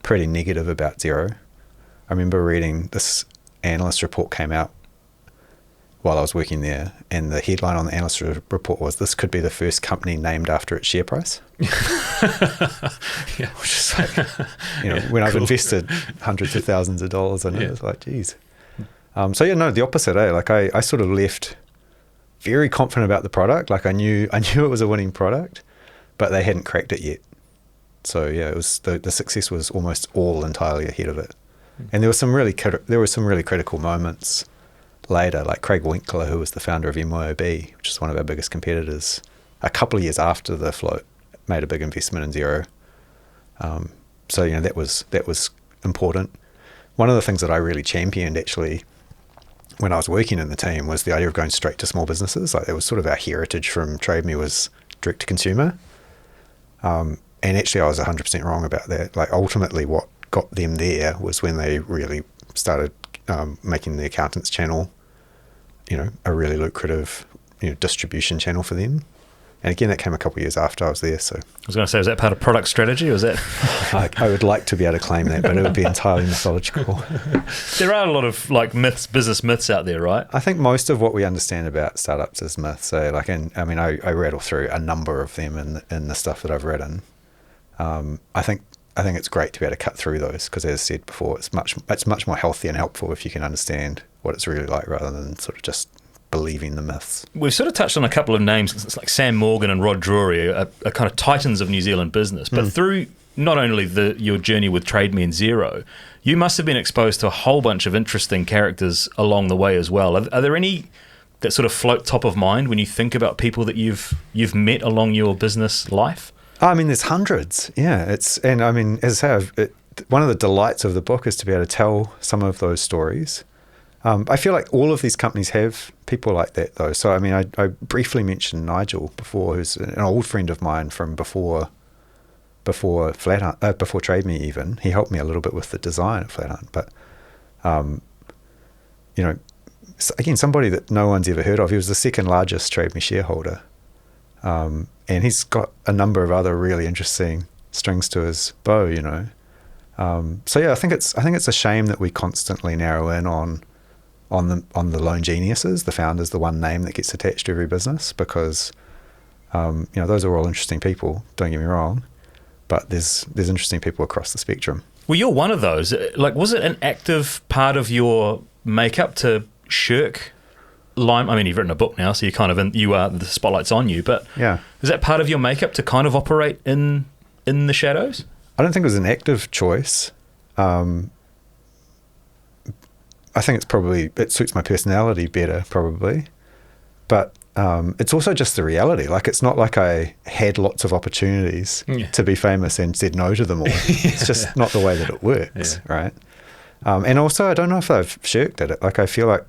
pretty negative about Xero. I remember reading this analyst report came out while I was working there, and the headline on the analyst report was, "This could be the first company named after its share price." Yeah. Which is like, when I've invested hundreds of thousands of dollars in it, it's like, geez. The opposite, Like I sort of left very confident about the product. Like I knew it was a winning product, but they hadn't cracked it yet. So it was the success was almost all entirely ahead of it. And there were some really critical moments later, like Craig Winkler, who was the founder of MYOB, which is one of our biggest competitors, a couple of years after the float, made a big investment in Xero. That was important. One of the things that I really championed actually when I was working in the team was the idea of going straight to small businesses. Like, that was sort of our heritage from TradeMe, was direct to consumer. And actually I was 100% wrong about that. Like, ultimately what got them there was when they really started making the accountants channel, a really lucrative, distribution channel for them. And again, that came a couple of years after I was there. So I was going to say, was that part of product strategy, or was that? I would like to be able to claim that, but it would be entirely mythological. There are a lot of like business myths out there, right? I think most of what we understand about startups is myth. So I rattle through a number of them in the stuff that I've written. I think it's great to be able to cut through those, because, as I said before, it's much more healthy and helpful if you can understand what it's really like, rather than sort of just believing the myths. We've sort of touched on a couple of names. It's like Sam Morgan and Rod Drury are kind of titans of New Zealand business. But through not only your journey with TradeMe and Xero, you must have been exposed to a whole bunch of interesting characters along the way as well. Are there any that sort of float top of mind when you think about people that you've met along your business life? I mean, there's hundreds. Yeah, as I say, one of the delights of the book is to be able to tell some of those stories. I feel like all of these companies have people like that, though. So, I briefly mentioned Nigel before, who's an old friend of mine from before TradeMe even. He helped me a little bit with the design at Flatheart. But, again, somebody that no one's ever heard of. He was the second largest TradeMe shareholder. And he's got a number of other really interesting strings to his bow, I think it's a shame that we constantly narrow in on the lone geniuses, the founders, the one name that gets attached to every business, because those are all interesting people, don't get me wrong, but there's interesting people across the spectrum. Well, you're one of those. Like, was it an active part of your makeup to shirk line? I mean, you've written a book now, so the spotlight's on you, but yeah, is that part of your makeup to kind of operate in the shadows? I don't think it was an active choice. I think it suits my personality better, probably. But it's also just the reality. Like, it's not like I had lots of opportunities to be famous and said no to them all. It's just not the way that it works, right? And also, I don't know if I've shirked at it. Like, I feel like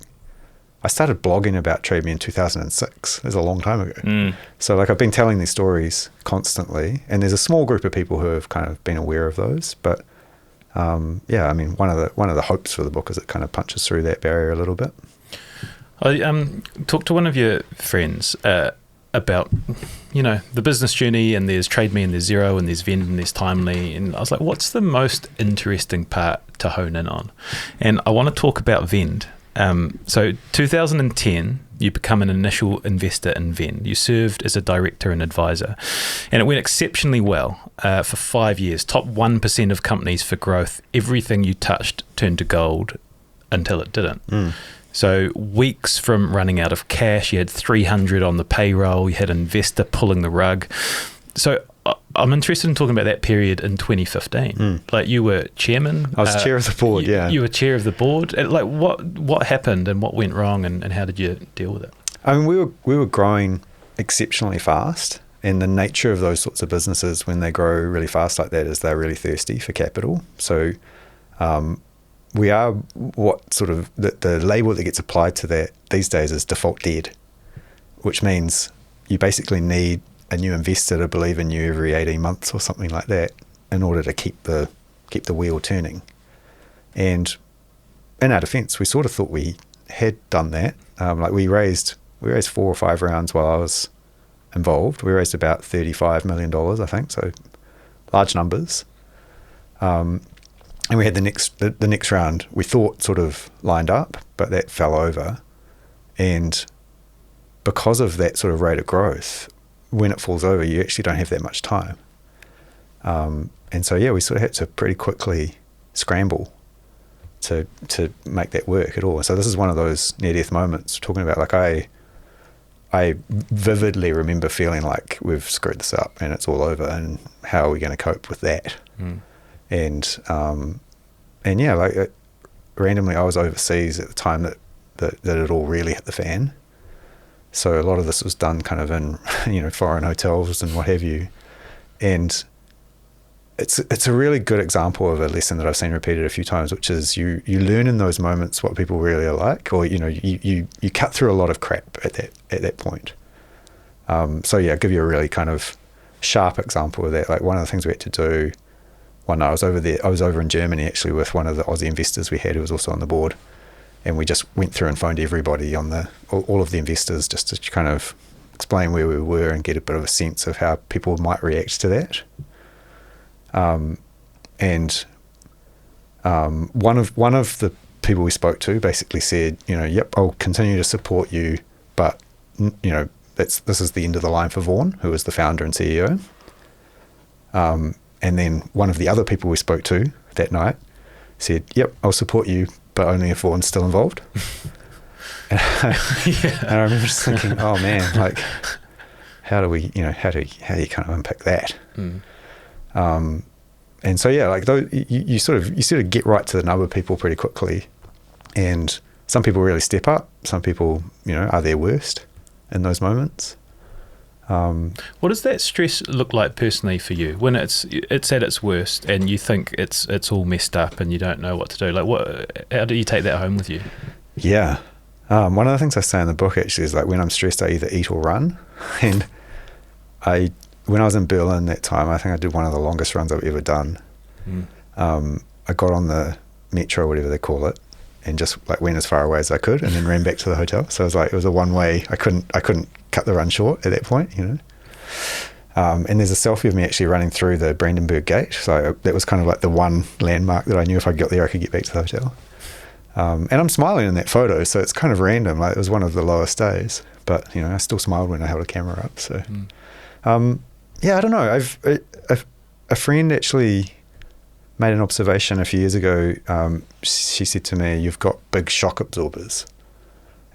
I started blogging about TradeMe in 2006. It was a long time ago. So, like, I've been telling these stories constantly, and there's a small group of people who have kind of been aware of those. But one of the hopes for the book is it kind of punches through that barrier a little bit. I talked to one of your friends about the business journey, and there's TradeMe and there's Xero and there's Vend and there's Timely, and I was like, what's the most interesting part to hone in on? And I want to talk about Vend. So 2010, you become an initial investor in Vend. You served as a director and advisor, and it went exceptionally well for 5 years. Top 1% of companies for growth. Everything you touched turned to gold until it didn't. So weeks from running out of cash, you had 300 on the payroll, you had an investor pulling the rug. So I'm interested in talking about that period in 2015. Like, you were chairman. I was chair of the board, You were chair of the board. Like, what happened and what went wrong, and how did you deal with it? I mean, we were growing exceptionally fast. And the nature of those sorts of businesses when they grow really fast like that is they're really thirsty for capital. So we are what sort of the label that gets applied to that these days is default dead, which means you basically need a new investor to believe in you every 18 months or something like that in order to keep the wheel turning. And in our defense, we sort of thought we had done that. Like we raised 4 or 5 rounds while I was involved. We raised about $35 million, I think, so large numbers. And we had the next round we thought sort of lined up, but that fell over. And because of that sort of rate of growth, when it falls over, you actually don't have that much time. And so, yeah, we sort of had to pretty quickly scramble to make that work at all. So this is one of those near-death moments talking about, like, I vividly remember feeling like we've screwed this up and it's all over, and how are we going to cope with that? And yeah, like randomly I was overseas at the time that it all really hit the fan. So a lot of this was done kind of in, foreign hotels and what have you. And it's a really good example of a lesson that I've seen repeated a few times, which is you learn in those moments what people really are like, or, you cut through a lot of crap at that point. So yeah, I'll give you a really kind of sharp example of that. Like one of the things we had to do one night, I was over in Germany actually with one of the Aussie investors we had who was also on the board. And we just went through and phoned everybody all of the investors just to kind of explain where we were and get a bit of a sense of how people might react to that. One of the people we spoke to basically said, yep, I'll continue to support you, but this is the end of the line for Vaughan, who was the founder and CEO. And then one of the other people we spoke to that night said, yep, I'll support you, but only if Vaughan's still involved. And I remember just thinking, oh man, like, how do you kind of unpick that? And so yeah, like those, you sort of get right to the nub of people pretty quickly, and some people really step up. Some people, are their worst in those moments. What does that stress look like personally for you when it's at its worst and you think it's all messed up and you don't know what to do? Like, how do you take that home with you? Yeah, one of the things I say in the book actually is, like, when I'm stressed, I either eat or run. And when I was in Berlin that time, I think I did one of the longest runs I've ever done. I got on the metro, whatever they call it, and just like went as far away as I could, and then ran back to the hotel. So it was a one way. I couldn't cut the run short at that point, And there's a selfie of me actually running through the Brandenburg Gate. So that was kind of like the one landmark that I knew if I got there, I could get back to the hotel. And I'm smiling in that photo, so it's kind of random. Like, it was one of the lowest days, but I still smiled when I held a camera up. So, yeah, I don't know. A friend actually made an observation a few years ago. She said to me, "You've got big shock absorbers,"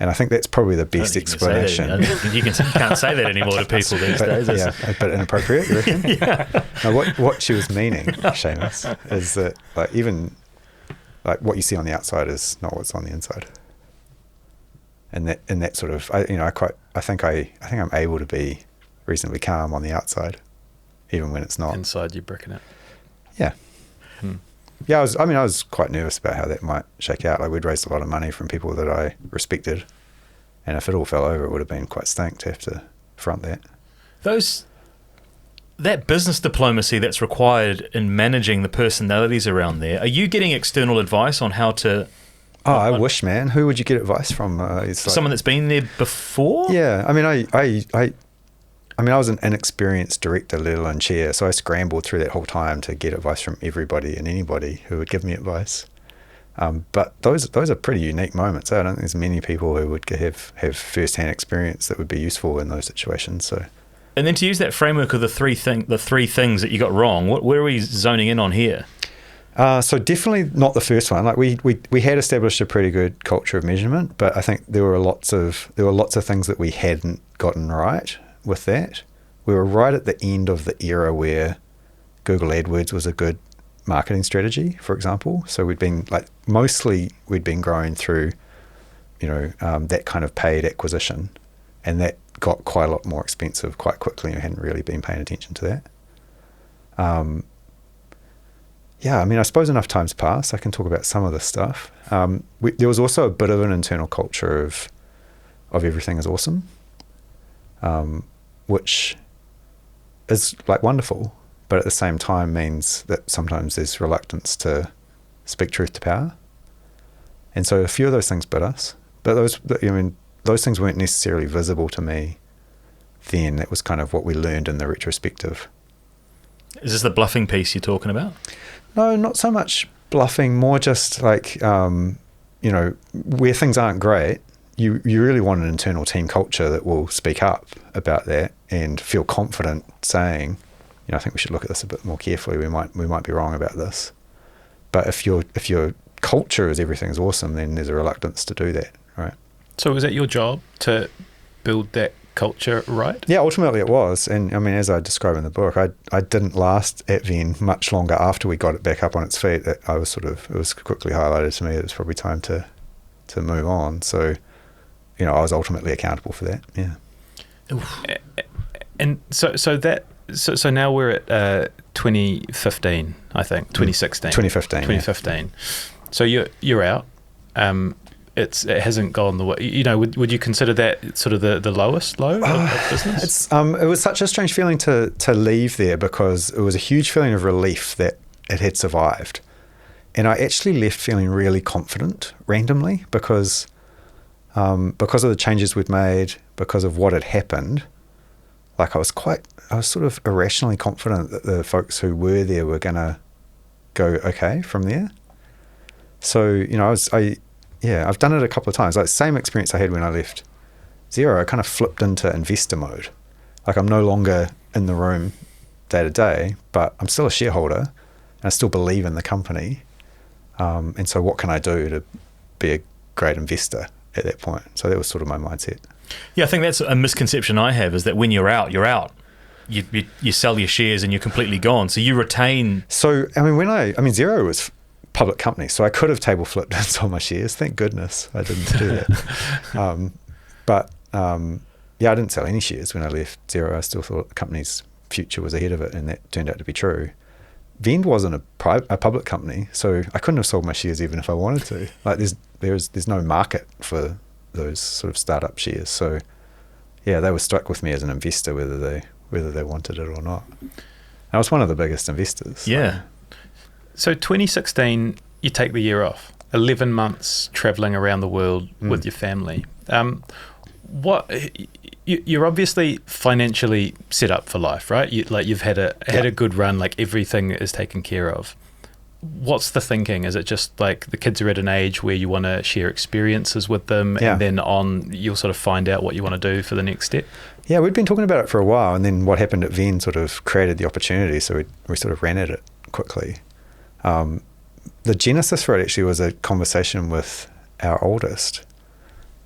and I think that's probably the best explanation. You can't say that anymore to people these days. Yeah, a bit inappropriate, you reckon? Yeah. No, what she was meaning, Seamus, is that like what you see on the outside is not what's on the inside, and that sort of I think I'm able to be reasonably calm on the outside, even when it's not. Inside, you're bricking it. Yeah. Yeah, I was quite nervous about how that might shake out. Like, we'd raised a lot of money from people that I respected, and if it all fell over, it would have been quite stank to have to front that. That business diplomacy that's required in managing the personalities around there, are you getting external advice on how to... Oh, I wish, man. Who would you get advice from? Someone that's been there before? Yeah, I was an inexperienced director, let alone chair, so I scrambled through that whole time to get advice from everybody and anybody who would give me advice. But those are pretty unique moments. I don't think there's many people who would have first-hand experience that would be useful in those situations. So, and then to use that framework of the three things that you got wrong, where are we zoning in on here? So definitely not the first one. Like, we had established a pretty good culture of measurement, but I think there were lots of things that we hadn't gotten right with that. We were right at the end of the era where Google AdWords was a good marketing strategy, for example. So we'd been growing through, that kind of paid acquisition, and got quite a lot more expensive quite quickly and hadn't really been paying attention to that. Yeah, I mean, I suppose enough time's passed. I can talk about some of this stuff. There was also a bit of an internal culture of everything is awesome, which is like wonderful, but at the same time means that sometimes there's reluctance to speak truth to power. And so a few of those things bit us, but those things weren't necessarily visible to me then. That was kind of what we learned in the retrospective. Is this the bluffing piece you're talking about? No, not so much bluffing, more just like, where things aren't great, you really want an internal team culture that will speak up about that and feel confident saying, I think we should look at this a bit more carefully. We might be wrong about this. But if your culture is everything's awesome, then there's a reluctance to do that, right? So was it your job to build that culture right? Yeah, ultimately it was. And I mean, as I describe in the book, I didn't last at Vend much longer after we got it back up on its feet. It was quickly highlighted to me that it was probably time to move on. So, I was ultimately accountable for that. Yeah. And so now we're at 2015, I think, 2016. 2015. So you're out. It hasn't gone the way, would you consider that sort of the lowest low of business? It was such a strange feeling to leave there, because it was a huge feeling of relief that it had survived. And I actually left feeling really confident randomly because of the changes we'd made, because of what had happened. Like I was sort of irrationally confident that the folks who were there were going to go okay from there. So, I've done it a couple of times. Like same experience I had when I left Xero, I kind of flipped into investor mode. Like I'm no longer in the room day to day, but I'm still a shareholder and I still believe in the company. And so what can I do to be a great investor at that point? So that was sort of my mindset. Yeah, I think that's a misconception I have, is that when you're out, you're out. You sell your shares and you're completely gone. So you retain. So, I mean, Xero was public company, so I could have table flipped and sold my shares. Thank goodness I didn't do that. I didn't sell any shares when I left Xero. I still thought the company's future was ahead of it, and that turned out to be true. Vend wasn't a public company, so I couldn't have sold my shares even if I wanted to. Like there's no market for those sort of startup shares. So yeah, they were stuck with me as an investor, whether they wanted it or not. I was one of the biggest investors. Yeah. So 2016, you take the year off. 11 months traveling around the world with your family. You're obviously financially set up for life, right? You've had a good run. Like everything is taken care of. What's the thinking? Is it just like the kids are at an age where you want to share experiences with them, and then you'll sort of find out what you want to do for the next step? Yeah, we'd been talking about it for a while, and then what happened at Vend sort of created the opportunity, so we sort of ran at it quickly. The genesis for it actually was a conversation with our oldest.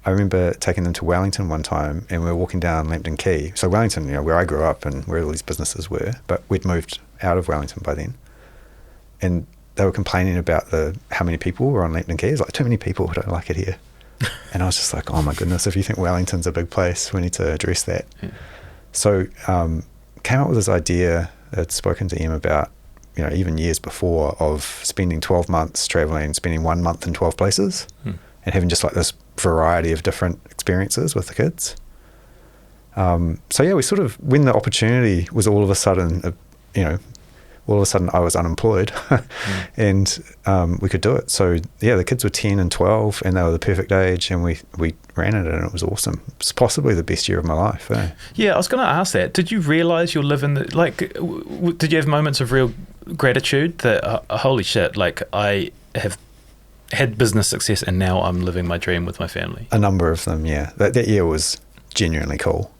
I remember taking them to Wellington one time, and we were walking down Lambton Quay. So Wellington, where I grew up and where all these businesses were, but we'd moved out of Wellington by then. And they were complaining about how many people were on Lambton Quay. It's like, too many people, I don't like it here. And I was just like, oh my goodness, if you think Wellington's a big place, we need to address that. Yeah. So came up with this idea. I'd spoken to Em about, even years before, of spending 12 months traveling, spending 1 month in 12 places and having just like this variety of different experiences with the kids. So yeah, we sort of, when the opportunity was all of a sudden I was unemployed and we could do it. So yeah, the kids were 10 and 12 and they were the perfect age, and we ran it, and it was awesome. It's possibly the best year of my life. Yeah, I was going to ask that. Did you realize you're living did you have moments of real gratitude that holy shit, like I have had business success and now I'm living my dream with my family? A number of them, yeah. That year was genuinely cool.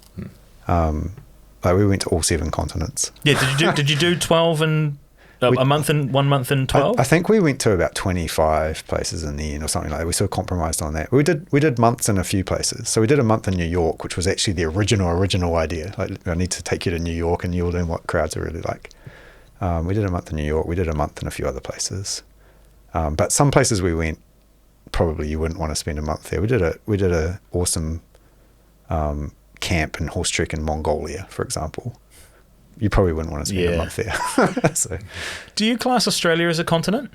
We went to all 7 continents. Yeah, did you do 12 and a month and 1 month and 12? I think we went to about 25 places in the end or something like that. We sort of compromised on that. We did months in a few places. So we did a month in New York, which was actually the original idea. Like, I need to take you to New York and you'll learn what crowds are really like. We did a month in New York. We did a month in a few other places. But some places we went, probably you wouldn't want to spend a month there. We did a awesome camp and horse trek in Mongolia, for example, you probably wouldn't want to spend a month there. So, do you class Australia as a continent?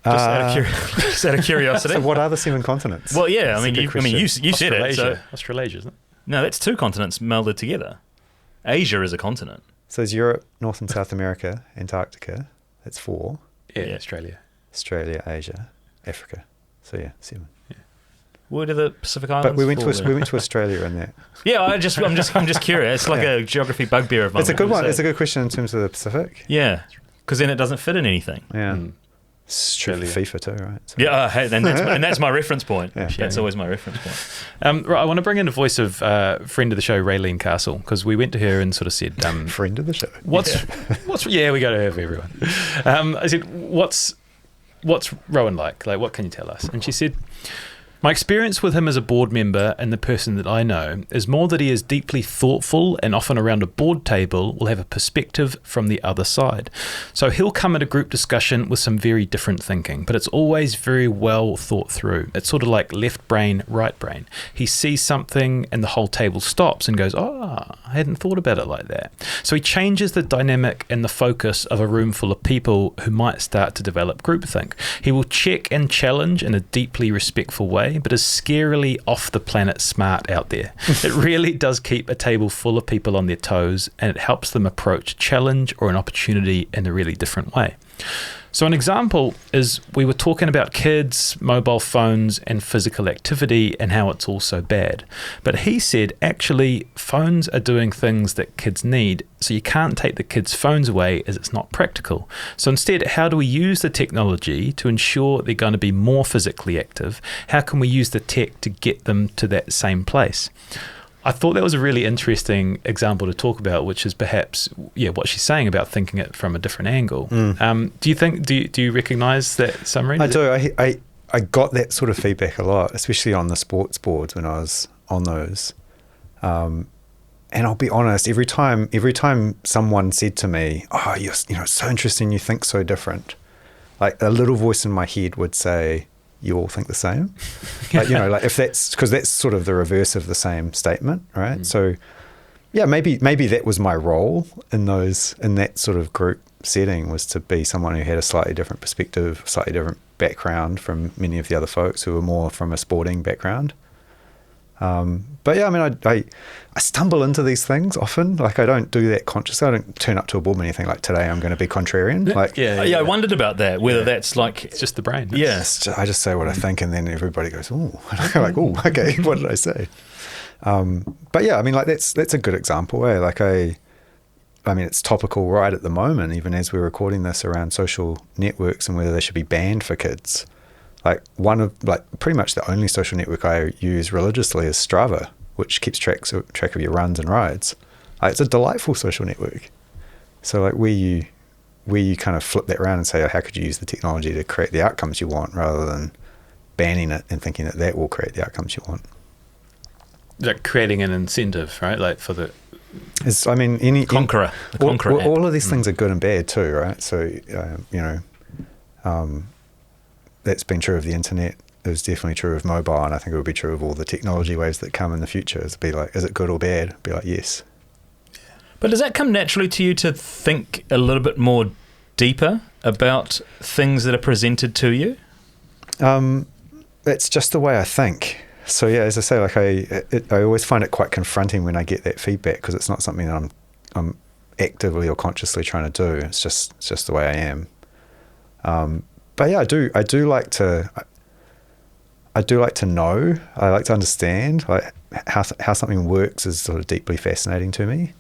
Just out of curiosity. So what are the 7 continents? Well, yeah, I mean, you said it. So, Australasia, isn't it? No, that's 2 continents melded together. Asia is a continent. So there's Europe, North and South America, Antarctica. That's 4. Yeah, Australia, Asia, Africa. So yeah, 7. Yeah. Where do the Pacific Islands? But we went to Australia in that. Yeah, I'm just curious. It's like a geography bugbear of mine. It's a good one. It's a good question in terms of the Pacific. Yeah, because then it doesn't fit in anything. Yeah. Australia. FIFA too, right? So. Yeah, and that's my reference point. Yeah. That's always my reference point. Right, I want to bring in the voice of friend of the show, Raylene Castle, because we went to her and sort of said, friend of the show. What's we got to have everyone. I said, what's Rowan like? Like, what can you tell us? And she said, my experience with him as a board member and the person that I know is more that he is deeply thoughtful and often around a board table will have a perspective from the other side. So he'll come at a group discussion with some very different thinking, but it's always very well thought through. It's sort of like left brain, right brain. He sees something and the whole table stops and goes, I hadn't thought about it like that. So he changes the dynamic and the focus of a room full of people who might start to develop groupthink. He will check and challenge in a deeply respectful way, but is scarily off the planet smart out there. It really does keep a table full of people on their toes, and it helps them approach a challenge or an opportunity in a really different way. So an example is we were talking about kids, mobile phones, and physical activity and how it's all so bad. But he said, actually, phones are doing things that kids need, so you can't take the kids' phones away as it's not practical. So instead, how do we use the technology to ensure they're going to be more physically active? How can we use the tech to get them to that same place? I thought that was a really interesting example to talk about, which is perhaps what she's saying about thinking it from a different angle. Do you recognise that summary? I do. I got that sort of feedback a lot, especially on the sports boards when I was on those. And I'll be honest, every time someone said to me, "Oh, you're so interesting. You think so different," like a little voice in my head would say, you all think the same. Like, if that's, because that's sort of the reverse of the same statement, right? So yeah, maybe that was my role in that sort of group setting, was to be someone who had a slightly different perspective, slightly different background from many of the other folks who were more from a sporting background. But yeah, I mean, I stumble into these things often. Like, I don't do that consciously. I don't turn up to a board meeting and think like, today I'm going to be contrarian. Like, I wondeed about that, whether that's like, it's just the brain. Yes, I just say what I think, and then everybody goes, "Oh," like, "Oh, okay, what did I say?" But yeah, I mean, like that's a good example. Like I mean, it's topical right at the moment, even as we're recording this, around social networks and whether they should be banned for kids. Like pretty much the only social network I use religiously is Strava, which keeps track of your runs and rides. Like, it's a delightful social network. So like where you kind of flip that around and say, how could you use the technology to create the outcomes you want, rather than banning it and thinking that will create the outcomes you want. Like creating an incentive, right? Like for the... I mean, any Conqueror. All of these things are good and bad too, right? So, that's been true of the internet. It was definitely true of mobile, and I think it will be true of all the technology waves that come in the future. It'll be like, is it good or bad? It'll be like, yes. But does that come naturally to you to think a little bit more deeper about things that are presented to you? That's just the way I think. So yeah, as I say, like I always find it quite confronting when I get that feedback, because it's not something that I'm actively or consciously trying to do. It's just the way I am. But yeah, I do like to know. I like to understand, like how something works is sort of deeply fascinating to me.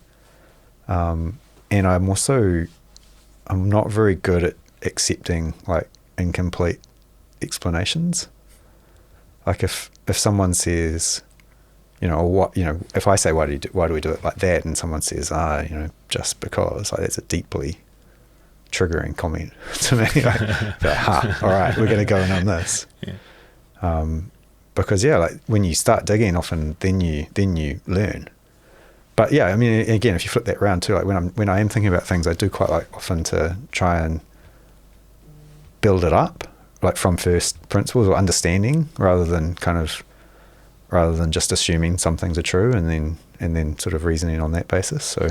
And I'm not very good at accepting like incomplete explanations. Like if someone says, if I say, why do we do it like that, and someone says, just because, like, that's a deeply triggering comment to me. Like, all right, we're going to go in on this. Yeah. Because yeah, like when you start digging, often then you learn. But yeah, I mean, again, if you flip that around too, like when I am thinking about things, I do quite like often to try and build it up, like from first principles or understanding, rather than kind of rather than just assuming some things are true and then sort of reasoning on that basis. So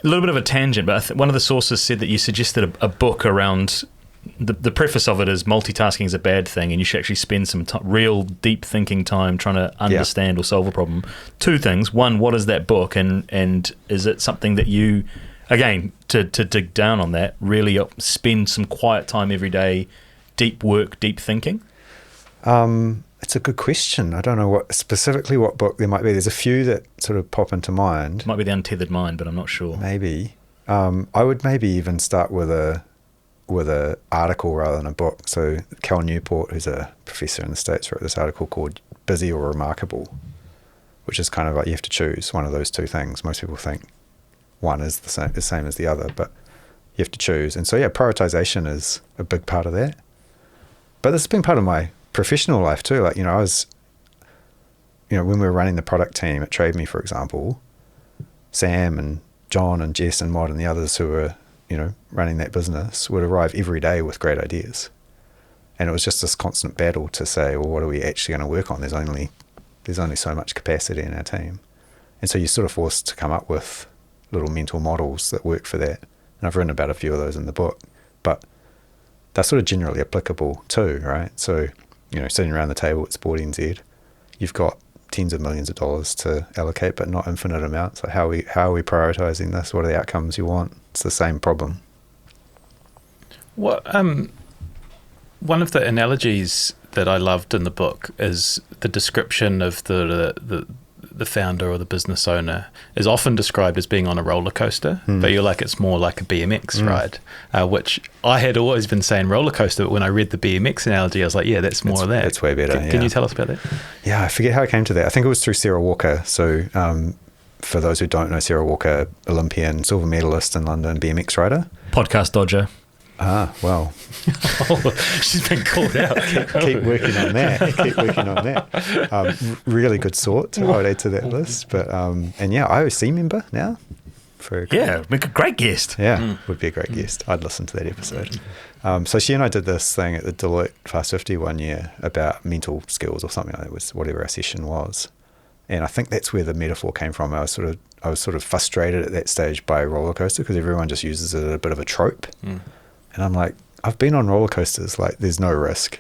a little bit of a tangent, but one of the sources said that you suggested a book around the preface of it is multitasking is a bad thing, and you should actually spend some real deep thinking time trying to understand or solve a problem. Two things. One, what is that book, and is it something that you, again, to dig down on that, really spend some quiet time every day, deep work, deep thinking? It's a good question. I don't know what book there might be. There's a few that sort of pop into mind. It might be The Untethered Mind, but I'm not sure. Maybe. I would maybe even start with a article rather than a book. So Cal Newport, who's a professor in the States, wrote this article called Busy or Remarkable, which is kind of like you have to choose one of those two things. Most people think one is the same as the other, but you have to choose. And so, prioritization is a big part of that. But this has been part of my professional life too. Like, I was, when we were running the product team at TradeMe, for example, Sam and John and Jess and Mod and the others who were, running that business would arrive every day with great ideas. And it was just this constant battle to say, well, what are we actually going to work on? There's only so much capacity in our team. And so you're sort of forced to come up with little mental models that work for that. And I've written about a few of those in the book, but they're sort of generally applicable too, right? So, sitting around the table at Sport NZ, you've got tens of millions of dollars to allocate, but not infinite amounts. Like how are we prioritizing this? What are the outcomes you want? It's the same problem. What one of the analogies that I loved in the book is the description of the founder or the business owner is often described as being on a roller coaster, but you're like, it's more like a BMX ride, which I had always been saying roller coaster, but when I read the BMX analogy, I was like, that's more of that. It's way better. Can you tell us about that? Yeah, I forget how I came to that. I think it was through Sarah Walker. So for those who don't know, Sarah Walker, Olympian, silver medalist in London, BMX rider. Podcast dodger. Ah, well. She's been called out. Keep working on that. Really good sort, I would add to that list. But, IOC member now. Make a great guest. Yeah, would be a great guest. I'd listen to that episode. So she and I did this thing at the Deloitte Fast 50 one year about mental skills or something like that, was whatever our session was. And I think that's where the metaphor came from. I was sort of frustrated at that stage by roller coaster because everyone just uses it as a bit of a trope. And I'm like, I've been on roller coasters, like there's no risk.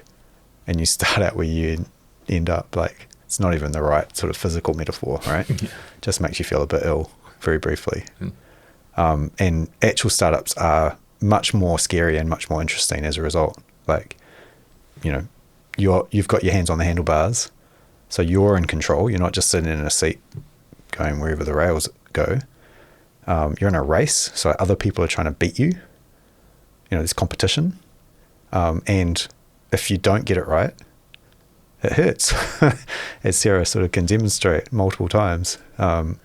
And you start out where you end up, like it's not even the right sort of physical metaphor, right? Just makes you feel a bit ill very briefly. And actual startups are much more scary and much more interesting as a result. Like, you've got your hands on the handlebars, so you're in control. You're not just sitting in a seat going wherever the rails go. You're in a race, so other people are trying to beat you. There's competition. And if you don't get it right, it hurts, as Sarah sort of can demonstrate multiple times. Like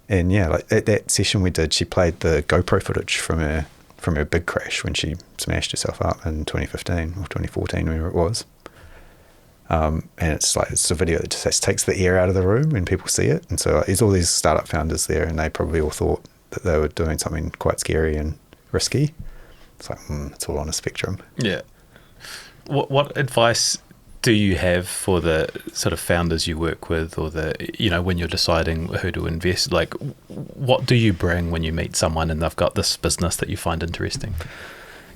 at that session we did, she played the GoPro footage from her big crash when she smashed herself up in 2015 or 2014, whenever it was. And it's a video that just takes the air out of the room when people see it. And so there's all these startup founders there, and they probably all thought that they were doing something quite scary and risky. It's like, it's all on a spectrum. Yeah. What advice do you have for the sort of founders you work with, or when you're deciding who to invest? Like, what do you bring when you meet someone and they've got this business that you find interesting?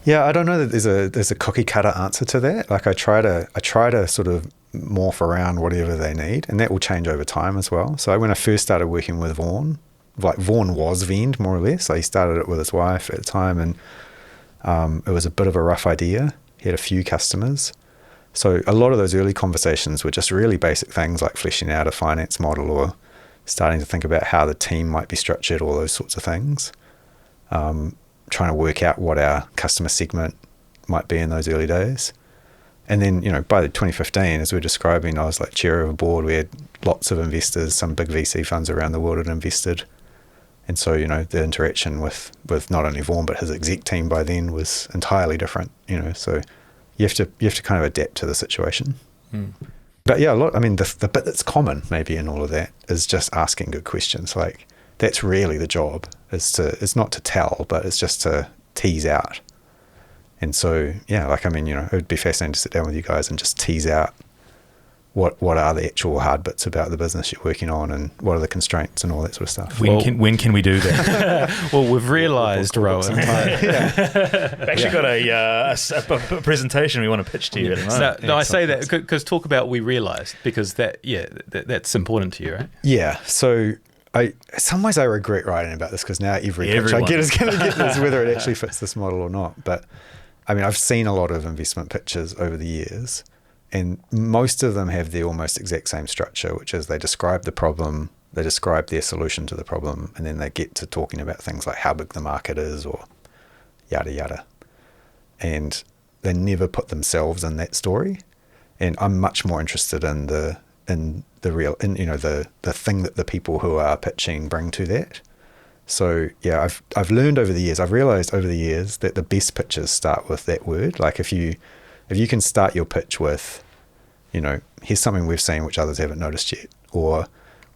Yeah, I don't know that there's a cookie cutter answer to that. Like I try to sort of morph around whatever they need, and that will change over time as well. So when I first started working with Vaughan, like Vaughan was Vend more or less. Like he started it with his wife at the time, and it was a bit of a rough idea. He had a few customers. So a lot of those early conversations were just really basic things like fleshing out a finance model or starting to think about how the team might be structured, all those sorts of things. Trying to work out what our customer segment might be in those early days. And then, by 2015, as we were describing, I was like chair of a board. We had lots of investors, some big VC funds around the world had invested. And so, the interaction with not only Vaughan, but his exec team by then was entirely different, so you have to kind of adapt to the situation. But yeah, the bit that's common maybe in all of that is just asking good questions. Like that's really the job, it's not to tell, but it's just to tease out. And so, it would be fascinating to sit down with you guys and just tease out what are the actual hard bits about the business you're working on, and what are the constraints and all that sort of stuff. When can we do that? Well, we've realised, Rowan. We've actually got a presentation we want to pitch to you. No, I say that because talk about we realised, because that's important to you, right? Yeah. So in some ways I regret writing about this, because now every pitch I get is going to get this, whether it actually fits this model or not. But I mean, I've seen a lot of investment pitches over the years, and most of them have the almost exact same structure, which is they describe the problem, they describe their solution to the problem, and then they get to talking about things like how big the market is or yada yada. And they never put themselves in that story. And I'm much more interested in the real, the thing that the people who are pitching bring to that. So yeah, I've learned over the years, I've realized over the years that the best pitches start with that word. Like if you can start your pitch with, here's something we've seen which others haven't noticed yet, or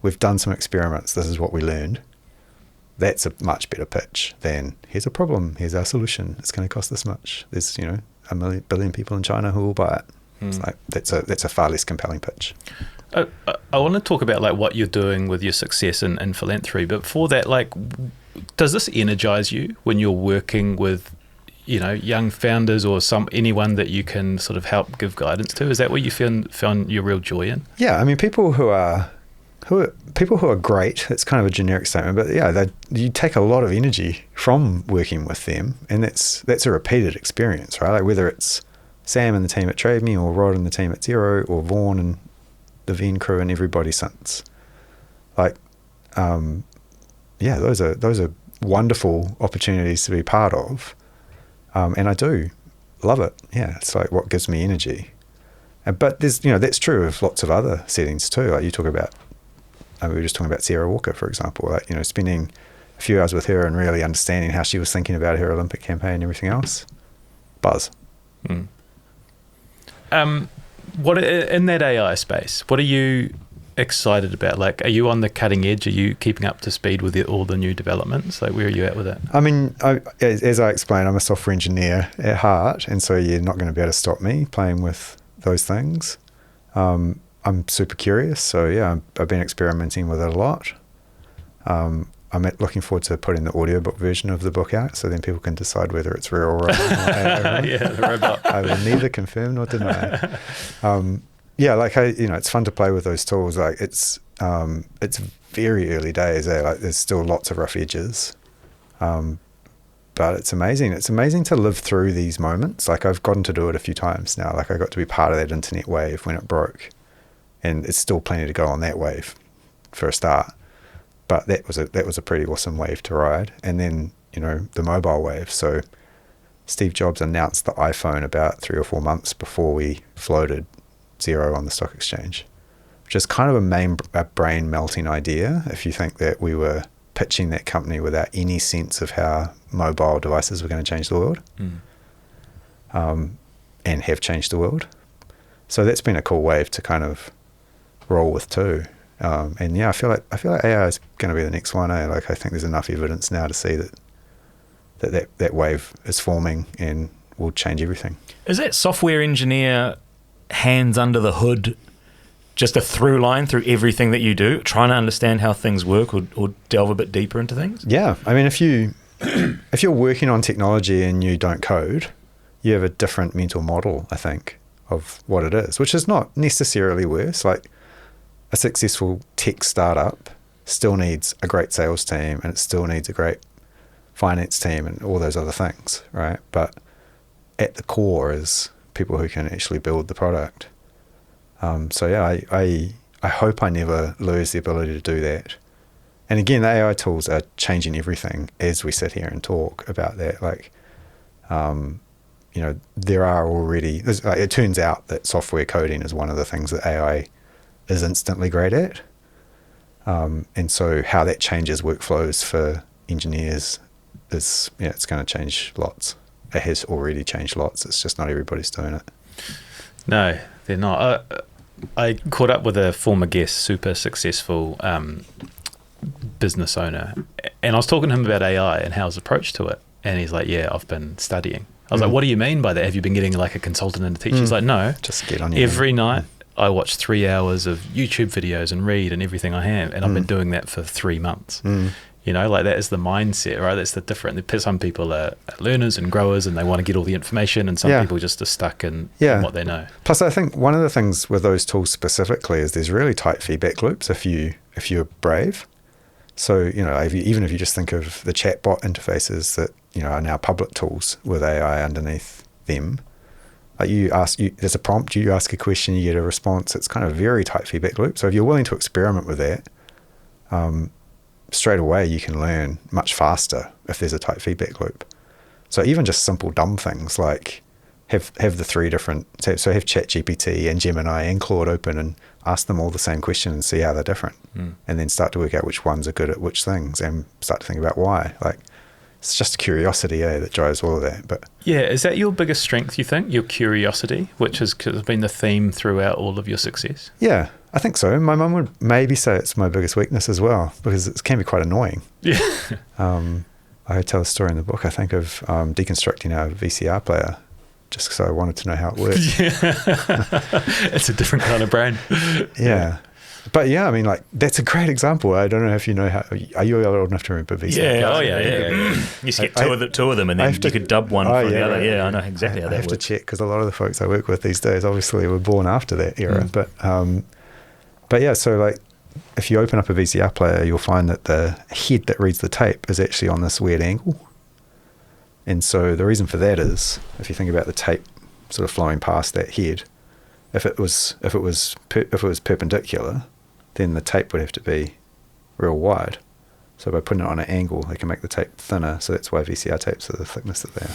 we've done some experiments, this is what we learned, that's a much better pitch than here's a problem, here's our solution, it's going to cost this much, there's a billion people in China who will buy it. It's like that's a far less compelling pitch. I want to talk about like what you're doing with your success in philanthropy, but before that, like, does this energize you when you're working with young founders or anyone that you can sort of help give guidance to? Is that what you found your real joy in? Yeah, I mean, people who are great, it's kind of a generic statement, but yeah, you take a lot of energy from working with them, and that's a repeated experience, right? Like whether it's Sam and the team at TradeMe, or Rod and the team at Xero, or Vaughan and the Vend crew and everybody since. Like, those are wonderful opportunities to be part of, and I do love it. Yeah, it's like what gives me energy. But there's that's true of lots of other settings too. Like you talk about, we were just talking about Sarah Walker, for example. Like spending a few hours with her and really understanding how she was thinking about her Olympic campaign and everything else. Buzz. What in that AI space, what are you excited about? Like, are you on the cutting edge? Are you keeping up to speed with all the new developments? Like, where are you at with it? I mean, as I explained, I'm a software engineer at heart, and so you're not going to be able to stop me playing with those things. I'm super curious, so yeah, I've been experimenting with it a lot. I'm looking forward to putting the audiobook version of the book out, so then people can decide whether it's real or wrong. Yeah, the robot. I will neither confirm nor deny. It's fun to play with those tools. Like it's very early days. Like there's still lots of rough edges, but it's amazing. It's amazing to live through these moments. Like I've gotten to do it a few times now. Like I got to be part of that internet wave when it broke, and it's still plenty to go on that wave for a start. But that was a pretty awesome wave to ride. And then, the mobile wave. So Steve Jobs announced the iPhone about 3 or 4 months before we floated Xero on the stock exchange, which is kind of a brain melting idea if you think that we were pitching that company without any sense of how mobile devices were going to change the world, and have changed the world. So that's been a cool wave to kind of roll with too. And yeah, I feel like AI is going to be the next one. Like I think there's enough evidence now to see that wave is forming and will change everything. Is that software engineer hands under the hood just a through line through everything that you do, trying to understand how things work or delve a bit deeper into things? Yeah, I mean, if you're working on technology and you don't code, you have a different mental model, I think, of what it is, which is not necessarily worse. Like, a successful tech startup still needs a great sales team, and it still needs a great finance team and all those other things, right? But at the core is people who can actually build the product. So yeah, I hope I never lose the ability to do that. And again, the AI tools are changing everything as we sit here and talk about that. Like, there are already, it turns out that software coding is one of the things that AI is instantly great at. And so how that changes workflows for engineers is, it's going to change lots. It has already changed lots. It's just not everybody's doing it. No, they're not. I caught up with a former guest, super successful business owner, and I was talking to him about AI and how his approach to it. And he's like, yeah, I've been studying. I was like, what do you mean by that? Have you been getting like a consultant and a teacher? He's like, no. Just get on your every night. I watch 3 hours of YouTube videos and read and everything I have, and I've been doing that for 3 months. You know, like that is the mindset, right? That's the different. Some people are learners and growers, and they want to get all the information, and some people just are stuck in what they know. Plus, I think one of the things with those tools specifically is there's really tight feedback loops if you're brave. So, you know, even if you just think of the chatbot interfaces that, you know, are now public tools with AI underneath them, like there's a prompt, you ask a question, you get a response. It's kind of a very tight feedback loop. So if you're willing to experiment with that, straight away you can learn much faster if there's a tight feedback loop. So even just simple dumb things like have the three different, so have ChatGPT and Gemini and Claude open and ask them all the same question and see how they're different, and then start to work out which ones are good at which things and start to think about why. Like, it's just curiosity, that drives all of that. But yeah, is that your biggest strength, you think? Your curiosity, which has been the theme throughout all of your success? Yeah, I think so. My mum would maybe say it's my biggest weakness as well, because it can be quite annoying. Yeah. I tell a story in the book, I think, of deconstructing our VCR player just because I wanted to know how it worked. It's a different kind of brain. Yeah. But yeah, I mean, like, that's a great example. I don't know if you know how. Are you old enough to remember VCR? Yeah, you used to get two of them, and then you could dub one for the other. Yeah, I know exactly how that works. I have to check, because a lot of the folks I work with these days obviously were born after that era. But yeah, so like, if you open up a VCR player, you'll find that the head that reads the tape is actually on this weird angle. And so the reason for that is, if you think about the tape sort of flowing past that head, if it was perpendicular, then the tape would have to be real wide. So by putting it on an angle, they can make the tape thinner. So that's why VCR tapes are the thickness that they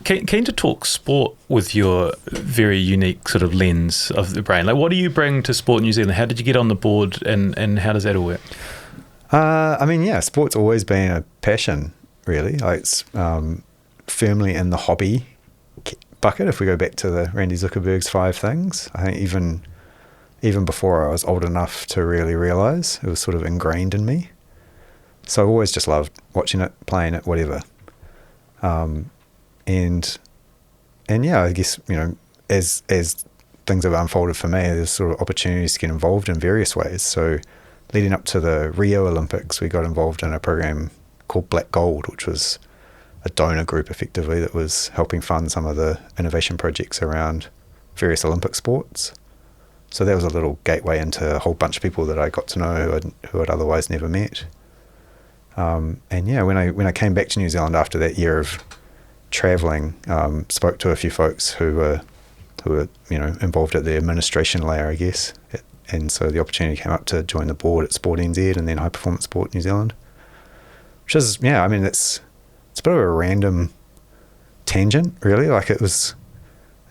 are. Keen to talk sport with your very unique sort of lens of the brain. Like, what do you bring to Sport New Zealand? How did you get on the board, and how does that all work? I mean, yeah, sport's always been a passion, really. Like, it's firmly in the hobby bucket. If we go back to the Randi Zuckerberg's 5 things, I think even before I was old enough to really realise, it was sort of ingrained in me. So I've always just loved watching it, playing it, whatever. And yeah, I guess, you know, as things have unfolded for me, there's sort of opportunities to get involved in various ways. So leading up to the Rio Olympics, we got involved in a program called Black Gold, which was a donor group effectively that was helping fund some of the innovation projects around various Olympic sports. So that was a little gateway into a whole bunch of people that I got to know who I'd otherwise never met. And yeah, when I came back to New Zealand after that year of traveling, spoke to a few folks who were you know, involved at the administration layer, I guess. And so the opportunity came up to join the board at Sport NZ and then High Performance Sport New Zealand, which is, yeah, I mean, it's a bit of a random tangent, really. Like, it was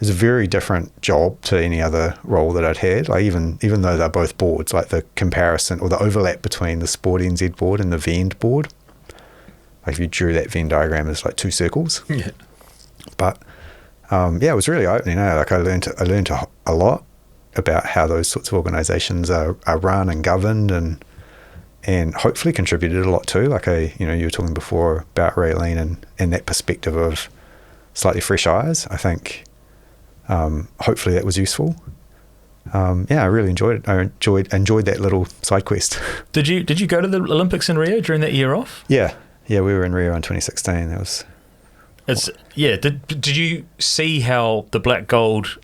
a very different job to any other role that I'd had. Like, even though they're both boards, like the comparison or the overlap between the Sport NZ board and the Vend board, like if you drew that Venn diagram as like 2 circles. Yeah. But yeah, it was really opening. Like, I learned a lot about how those sorts of organisations are run and governed, and hopefully contributed a lot too. Like, you were talking before about Raylene and that perspective of slightly fresh eyes. I think hopefully that was useful. Yeah, I really enjoyed it. I enjoyed that little side quest. Did you go to the Olympics in Rio during that year off? Yeah, we were in Rio in 2016. That was. Did you see how the Black Gold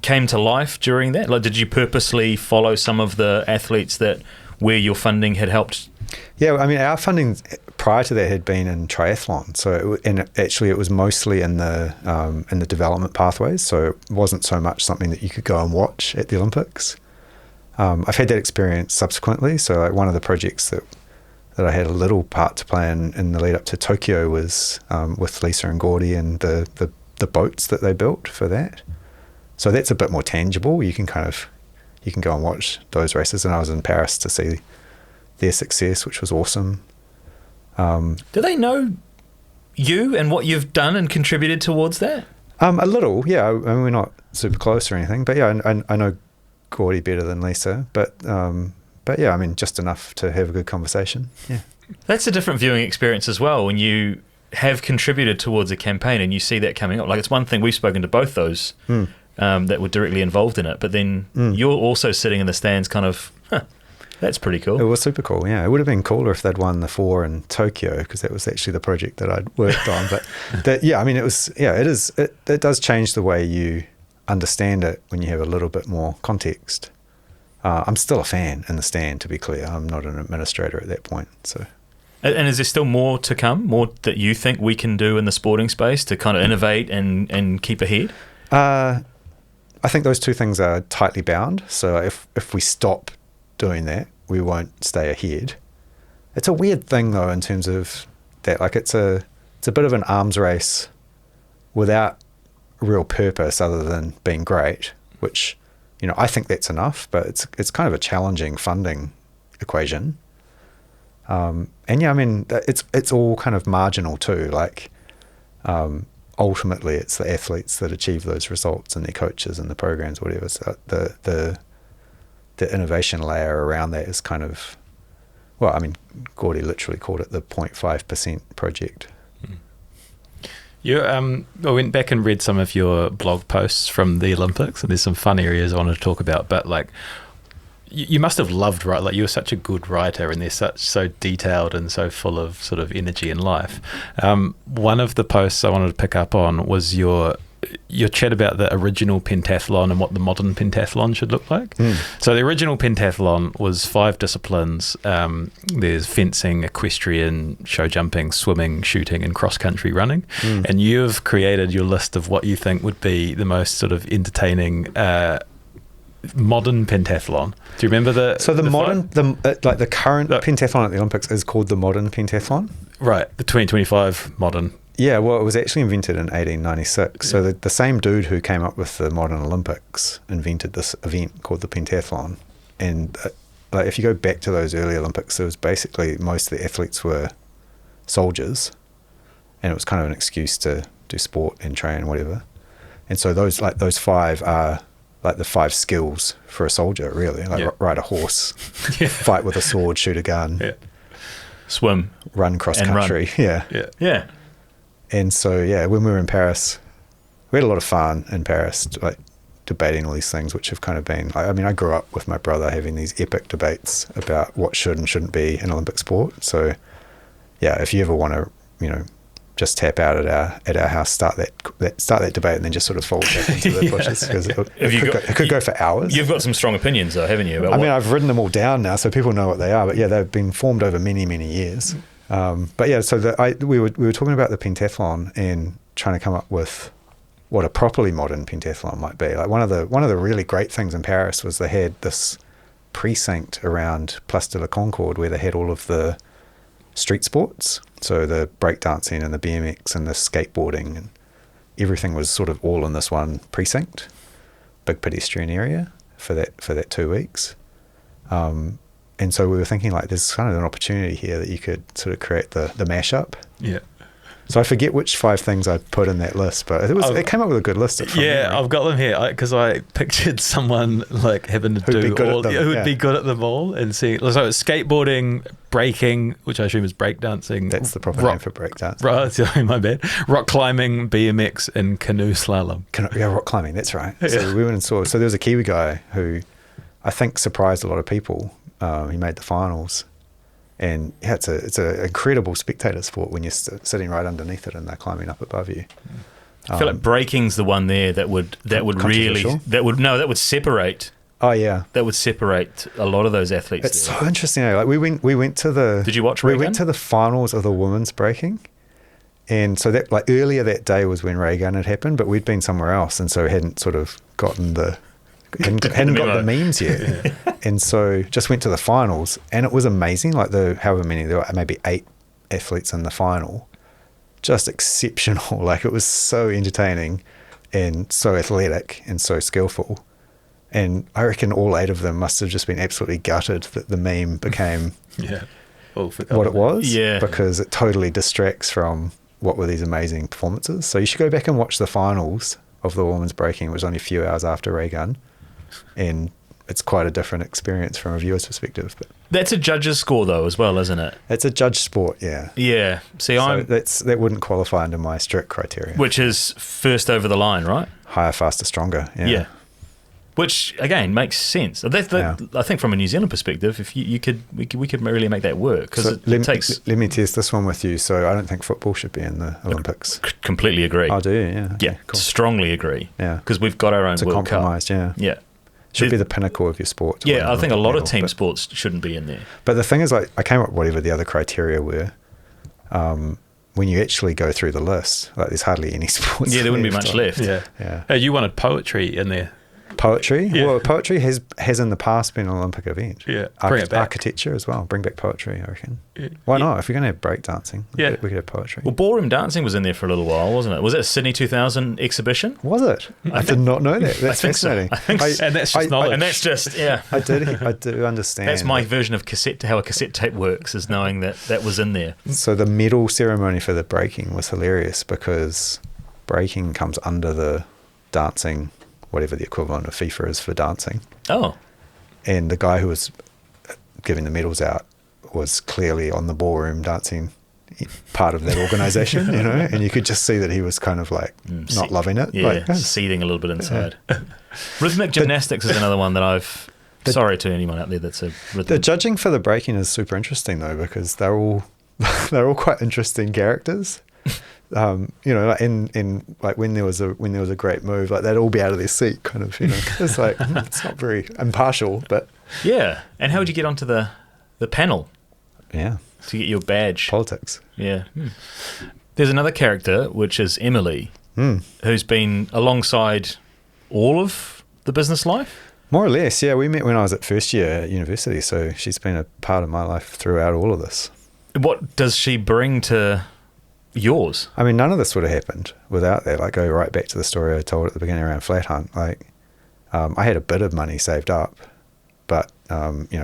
came to life during that? Like, did you purposely follow some of the athletes where your funding had helped? Yeah, I mean, our funding prior to that had been in triathlon. So, it was mostly in the development pathways. So it wasn't so much something that you could go and watch at the Olympics. I've had that experience subsequently. So, like, one of the projects that I had a little part to play in the lead up to Tokyo was with Lisa and Gordy and the boats that they built for that. So that's a bit more tangible. You can go and watch those races. And I was in Paris to see their success, which was awesome. Do they know you and what you've done and contributed towards that? A little, yeah. I mean, we're not super close or anything, but yeah, I know Gordy better than Lisa, but yeah, I mean, just enough to have a good conversation. Yeah, that's a different viewing experience as well when you have contributed towards a campaign and you see that coming up. Like, it's one thing, we've spoken to both those that were directly involved in it. But then you're also sitting in the stands kind of, that's pretty cool. It was super cool, yeah. It would have been cooler if they'd won the 4 in Tokyo, because that was actually the project that I'd worked on. But it does change the way you understand it when you have a little bit more context. I'm still a fan in the stand, to be clear. I'm not an administrator at that point. So, and is there still more to come, more that you think we can do in the sporting space to kind of innovate and keep ahead? I think those two things are tightly bound. So if we stop doing that, we won't stay ahead. It's a weird thing, though, in terms of that. Like, it's a bit of an arms race without real purpose other than being great, which, I think that's enough, but it's kind of a challenging funding equation. It's all kind of marginal too. Like, ultimately, it's the athletes that achieve those results and their coaches and the programs, whatever. So the innovation layer around that is kind of, Gordy literally called it the 0.5% project. I went back and read some of your blog posts from the Olympics, and there's some fun areas I wanted to talk about. But like, you must have loved writing. Like, you were such a good writer, and they're so detailed and so full of sort of energy and life. One of the posts I wanted to pick up on was your chat about the original pentathlon and what the modern pentathlon should look like. So the original pentathlon was 5 disciplines. There's fencing, equestrian, show jumping, swimming, shooting, and cross-country running. And you've created your list of what you think would be the most sort of entertaining modern pentathlon. Do you remember the current pentathlon at the Olympics is called the modern pentathlon? Right, the 2025 modern. Yeah, well, it was actually invented in 1896. So the same dude who came up with the modern Olympics invented this event called the pentathlon. And if you go back to those early Olympics, it was basically most of the athletes were soldiers, and it was kind of an excuse to do sport and train and whatever. And so those 5 are like the 5 skills for a soldier, really. Like ride a horse, fight with a sword, shoot a gun, swim, run cross country. Yeah. And so, when we were in Paris, we had a lot of fun in Paris, like debating all these things, which have kind of been, I grew up with my brother having these epic debates about what should and shouldn't be an Olympic sport. So, if you ever want to, just tap out at our house, start that debate, and then just sort of fall back into the bushes, because it could go for hours. You've got some strong opinions, though, haven't you? I've written them all down now, so people know what they are. But they've been formed over many, many years. We were talking about the pentathlon and trying to come up with what a properly modern pentathlon might be. Like, one of the really great things in Paris was they had this precinct around Place de la Concorde where they had all of the street sports, so the breakdancing and the BMX and the skateboarding, and everything was sort of all in this one precinct, big pedestrian area for that 2 weeks. And so we were thinking, like, there's kind of an opportunity here that you could sort of create the mashup. Yeah. So I forget which 5 things I put in that list, but it came up with a good list. I've got them here because I pictured someone like having to who'd be good at them all, and see. So it's skateboarding, breaking, which I assume is breakdancing. That's the proper name for breakdance. Right, sorry, my bad. Rock climbing, BMX, and canoe slalom. Rock climbing. That's right. So we went and saw. So there was a Kiwi guy who I think surprised a lot of people. He made the finals. And it's an incredible spectator sport when you're sitting right underneath it and they're climbing up above you. I feel like breaking's the one there that would separate. Oh yeah, that would separate a lot of those athletes. It's so interesting. Like we went to the. Did you watch? We went to the finals of the women's breaking, and so that earlier that day was when Ray Gun had happened, but we'd been somewhere else, and so hadn't sort of gotten the. hadn't got the memes yet. And so just went to the finals, and it was amazing. Like however many, there were maybe 8 athletes in the final, just exceptional. Like, it was so entertaining and so athletic and so skillful. And I reckon all 8 of them must have just been absolutely gutted that the meme became what it was, because it totally distracts from what were these amazing performances. So you should go back and watch the finals of the women's breaking. It was only a few hours after Ray Gun. And it's quite a different experience from a viewer's perspective. But That's a judge's score, though, as well, isn't it? It's a judge sport, yeah. Yeah. See, So that wouldn't qualify under my strict criteria. Which is first over the line, right? Higher, faster, stronger. Yeah. Which again makes sense. I think from a New Zealand perspective, if we could really make that work, because it takes. Let me test this one with you. So I don't think football should be in the Olympics. Completely agree. Oh, do you? Yeah. Okay, Yeah. cool. Strongly agree. Yeah. Because we've got our own It's a World Cup. compromise. Yeah. Yeah. Should be the pinnacle of your sport. to win Yeah, an I think a Olympic lot of medal, team but- sports shouldn't be in there. But the thing is, like, I came up with whatever the other criteria were. When you actually go through the list, like, there's hardly any sports. Yeah, there wouldn't be much left. Yeah. You wanted poetry in there. Poetry? Yeah. Well, poetry has in the past been an Olympic event. Yeah. Bring it back. Architecture as well. Bring back poetry, I reckon. Yeah. Why not? If you're going to have breakdancing, we could have poetry. Well, ballroom dancing was in there for a little while, wasn't it? Was it a Sydney 2000 exhibition? Was it? I did not know that. That's think so. fascinating. I think so. And that's just knowledge. And that's just, yeah. I do understand. That's my version of how a cassette tape works, is knowing that was in there. So the medal ceremony for the breaking was hilarious because breaking comes under the dancing, whatever the equivalent of FIFA is for dancing. Oh. And the guy who was giving the medals out was clearly on the ballroom dancing part of that organisation, and you could just see that he was kind of like not loving it. Yeah, like, seething a little bit inside. Rhythmic gymnastics is another one that I've... Sorry to anyone out there that's a rhythm. The judging for the breaking is super interesting though, because they're all quite interesting characters. Like in like when there was a great move, like they'd all be out of their seat, kind of. It's like it's not very impartial, but yeah. And how would you get onto the panel? Yeah, to get your badge. Politics. Yeah. There's another character which is Emily, who's been alongside all of the business life. More or less, yeah. We met when I was at first year at university, so she's been a part of my life throughout all of this. What does she bring to yours? I mean, none of this would have happened without that. Like, go right back to the story I told at the beginning around Flat Hunt. Like, I had a bit of money saved up, but we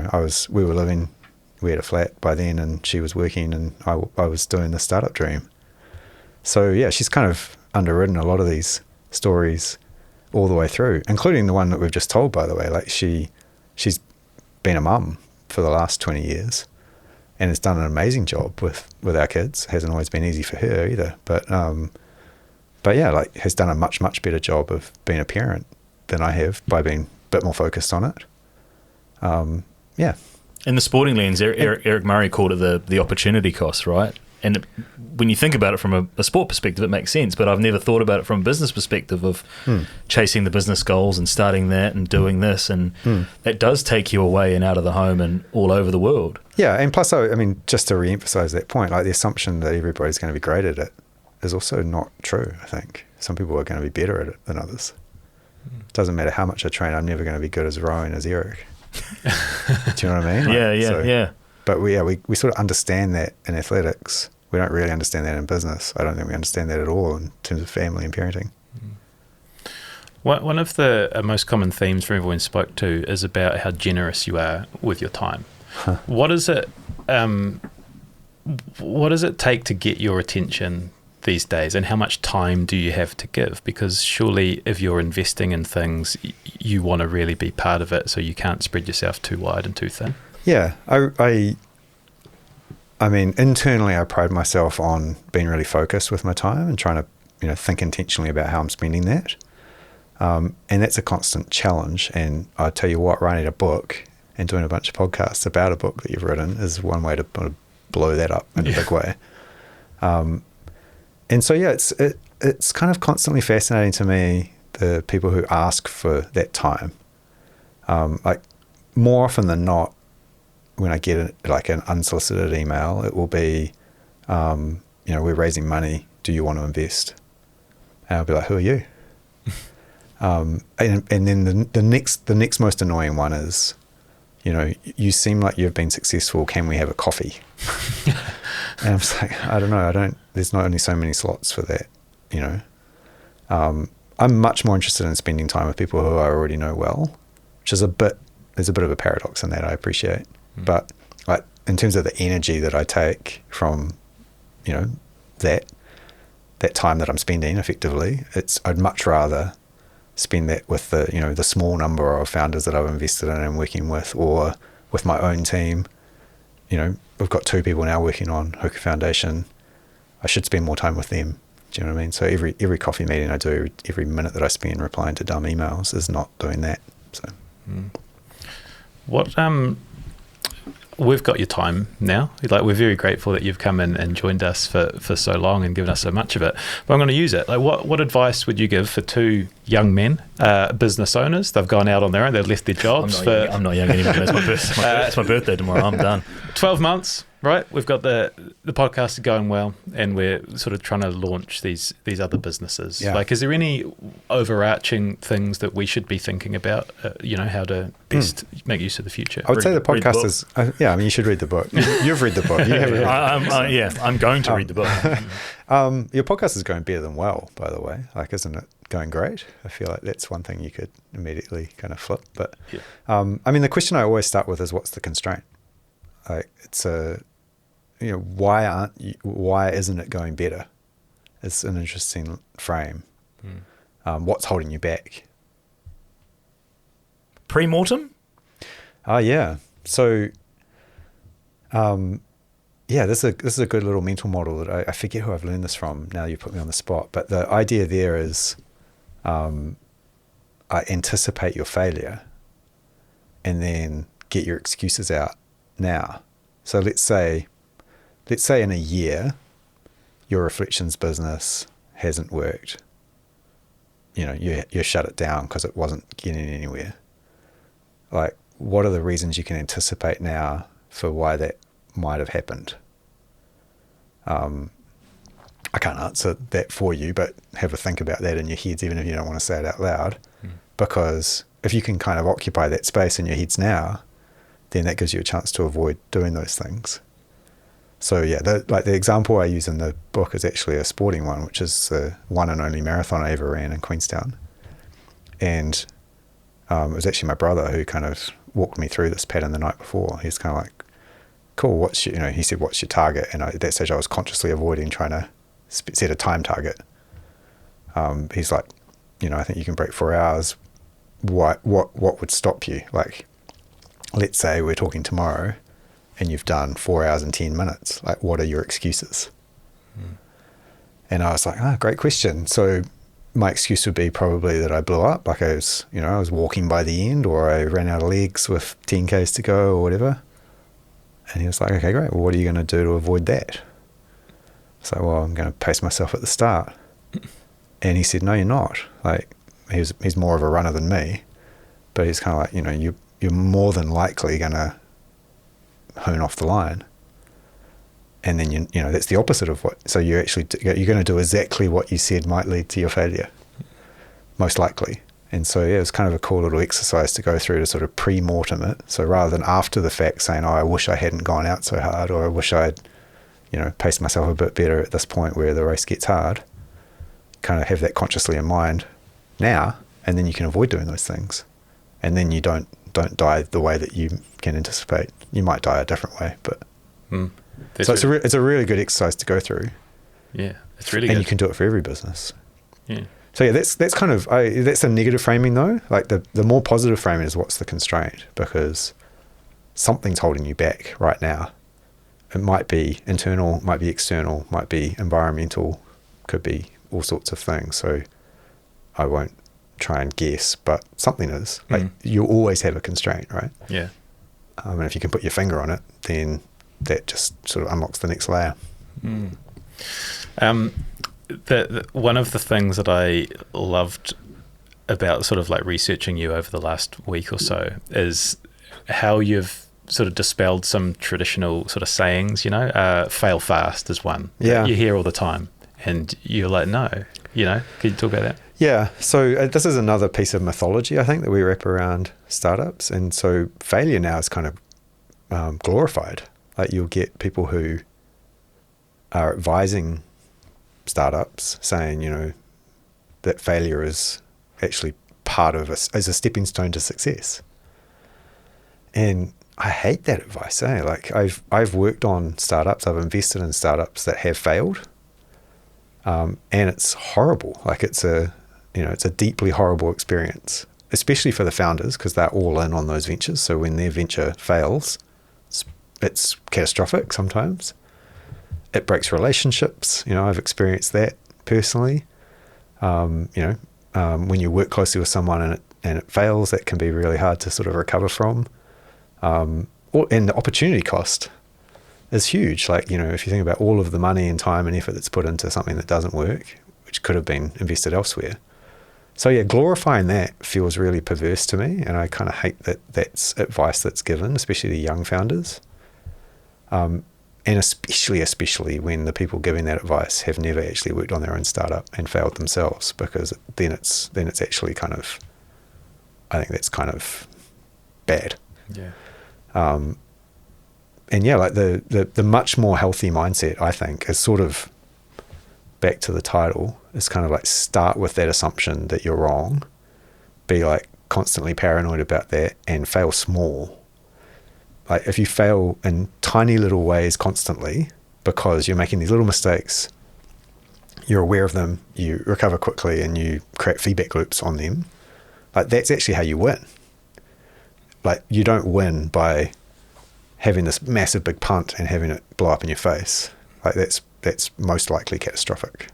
had a flat by then, and she was working, and I was doing the startup dream. So yeah, she's kind of underwritten a lot of these stories all the way through, including the one that we've just told, by the way. Like, she's been a mum for the last 20 years. And has done an amazing job with our kids. Hasn't always been easy for her either, but yeah, like, has done a much better job of being a parent than I have by being a bit more focused on it. Yeah. In the sporting lens, Eric Murray called it the opportunity cost, right? And when you think about it from a sport perspective, it makes sense. But I've never thought about it from a business perspective of chasing the business goals and starting that and doing this. And that does take you away and out of the home and all over the world. Yeah. And plus, I mean, just to re-emphasize that point, like, the assumption that everybody's going to be great at it is also not true, I think. Some people are going to be better at it than others. It doesn't matter how much I train, I'm never going to be good as Rowan as Eric. Do you know what I mean? Yeah. But we sort of understand that in athletics. We don't really understand that in business. I don't think we understand that at all in terms of family and parenting. One of the most common themes from everyone spoke to is about how generous you are with your time. What is it? What does it take to get your attention these days, and how much time do you have to give? Because surely, if you're investing in things, you want to really be part of it, so you can't spread yourself too wide and too thin. Yeah, I mean, internally, I pride myself on being really focused with my time and trying to, think intentionally about how I'm spending that. And that's a constant challenge. And I tell you what, writing a book and doing a bunch of podcasts about a book that you've written is one way to blow that up in a big way. And so, yeah, it's kind of constantly fascinating to me, the people who ask for that time. Like, more often than not, when I get an unsolicited email, it will be, we're raising money. Do you want to invest? And I'll be like, who are you? And then the next most annoying one is, you seem like you've been successful. Can we have a coffee? And I'm just like, I don't know. There's not only so many slots for that, I'm much more interested in spending time with people who I already know well, which is there's a bit of a paradox in that, I appreciate. But like, in terms of the energy that I take from, that time that I'm spending effectively, I'd much rather spend that with the small number of founders that I've invested in and working with, or with my own team, we've got 2 people now working on Hoka Foundation. I should spend more time with them. Do you know what I mean? So every coffee meeting I do, every minute that I spend replying to dumb emails is not doing that. So, what we've got your time now. Like, we're very grateful that you've come in and joined us for so long and given us so much of it. But I'm going to use it. Like, what advice would you give for 2 young men, business owners? They've gone out on their own. They've left their jobs. I'm not young anymore. It's my birthday tomorrow. I'm done. 12 months. Right, we've got the podcast going well, and we're sort of trying to launch these other businesses. Yeah. Like, is there any overarching things that we should be thinking about? How to best make use of the future? I would say the podcast is. You should read the book. You've read the book. You haven't read it. I'm going to read the book. Your podcast is going better than well, by the way. Like, isn't it going great? I feel like that's one thing you could immediately kind of flip. But the question I always start with is, what's the constraint? Like, it's why isn't it going better? It's an interesting frame. What's holding you back? Pre-mortem? Yeah. So, this is a good little mental model that I forget who I've learned this from. Now you put me on the spot, but the idea there is, anticipate your failure, and then get your excuses out now. So let's say in a year, your reflections business hasn't worked. You shut it down because it wasn't getting anywhere. Like, what are the reasons you can anticipate now for why that might have happened? I can't answer that for you, but have a think about that in your heads, even if you don't want to say it out loud. Because if you can kind of occupy that space in your heads now, then that gives you a chance to avoid doing those things. So the example I use in the book is actually a sporting one, which is the one and only marathon I ever ran in Queenstown. And it was actually my brother who kind of walked me through this pattern the night before. He's kind of like, cool, he said, what's your target? And at that stage I was consciously avoiding trying to set a time target. He's like, I think you can break 4 hours. What would stop you? Like, let's say we're talking tomorrow and you've done 4 hours and 10 minutes. Like, what are your excuses? And I was like, great question. So my excuse would be probably that I blew up. Like, I was walking by the end, or I ran out of legs with 10Ks to go or whatever. And he was like, okay, great. Well, what are you going to do to avoid that? So, well, I'm going to pace myself at the start. And he said, no, you're not. Like, he's more of a runner than me, but he's kind of like, you're more than likely going to hone off the line. And then, that's the opposite of so you're going to do exactly what you said might lead to your failure, most likely. And so, it was kind of a cool little exercise to go through to sort of pre-mortem it. So rather than after the fact saying, I wish I hadn't gone out so hard, or I wish I'd, paced myself a bit better at this point where the race gets hard, kind of have that consciously in mind now, and then you can avoid doing those things. And then you don't die the way that you can anticipate. You might die a different way, but so it's a really good exercise to go through. Yeah, it's really good. And you can do it for every business. Yeah. So that's kind of that's a negative framing though. Like the more positive framing is, what's the constraint? Because something's holding you back right now. It might be internal, might be external, might be environmental, could be all sorts of things. So I won't try and guess, but something is. Like, you always have a constraint, right? Yeah. And if you can put your finger on it, then that just sort of unlocks the next layer. One of the things that I loved about sort of like researching you over the last week or so is how you've sort of dispelled some traditional sort of sayings, fail fast is one that you hear all the time, and you're like, no, can you talk about that? Yeah, so this is another piece of mythology, I think, that we wrap around startups. And so failure now is kind of glorified. Like, you'll get people who are advising startups saying, that failure is actually part of as a stepping stone to success. And I hate that advice. Like, I've worked on startups, I've invested in startups that have failed, and it's horrible. Like, it's a deeply horrible experience, especially for the founders, because they're all in on those ventures. So when their venture fails, it's it's catastrophic sometimes. It breaks relationships. I've experienced that personally. When you work closely with someone and it fails, that can be really hard to sort of recover from. And the opportunity cost is huge. Like, if you think about all of the money and time and effort that's put into something that doesn't work, which could have been invested elsewhere. So yeah, glorifying that feels really perverse to me, and I kind of hate that that's advice that's given, especially to young founders. And especially when the people giving that advice have never actually worked on their own startup and failed themselves, because then it's actually kind of, I think that's kind of bad. Yeah. And yeah, like the much more healthy mindset, I think, is sort of back to the title, is kind of like start with that assumption that you're wrong, be like constantly paranoid about that, and fail small. Like if you fail in tiny little ways constantly because you're making these little mistakes, you're aware of them, you recover quickly, and you create feedback loops on them, like that's actually how you win. Like you don't win by having this massive big punt and having it blow up in your face. Like that's most likely catastrophic.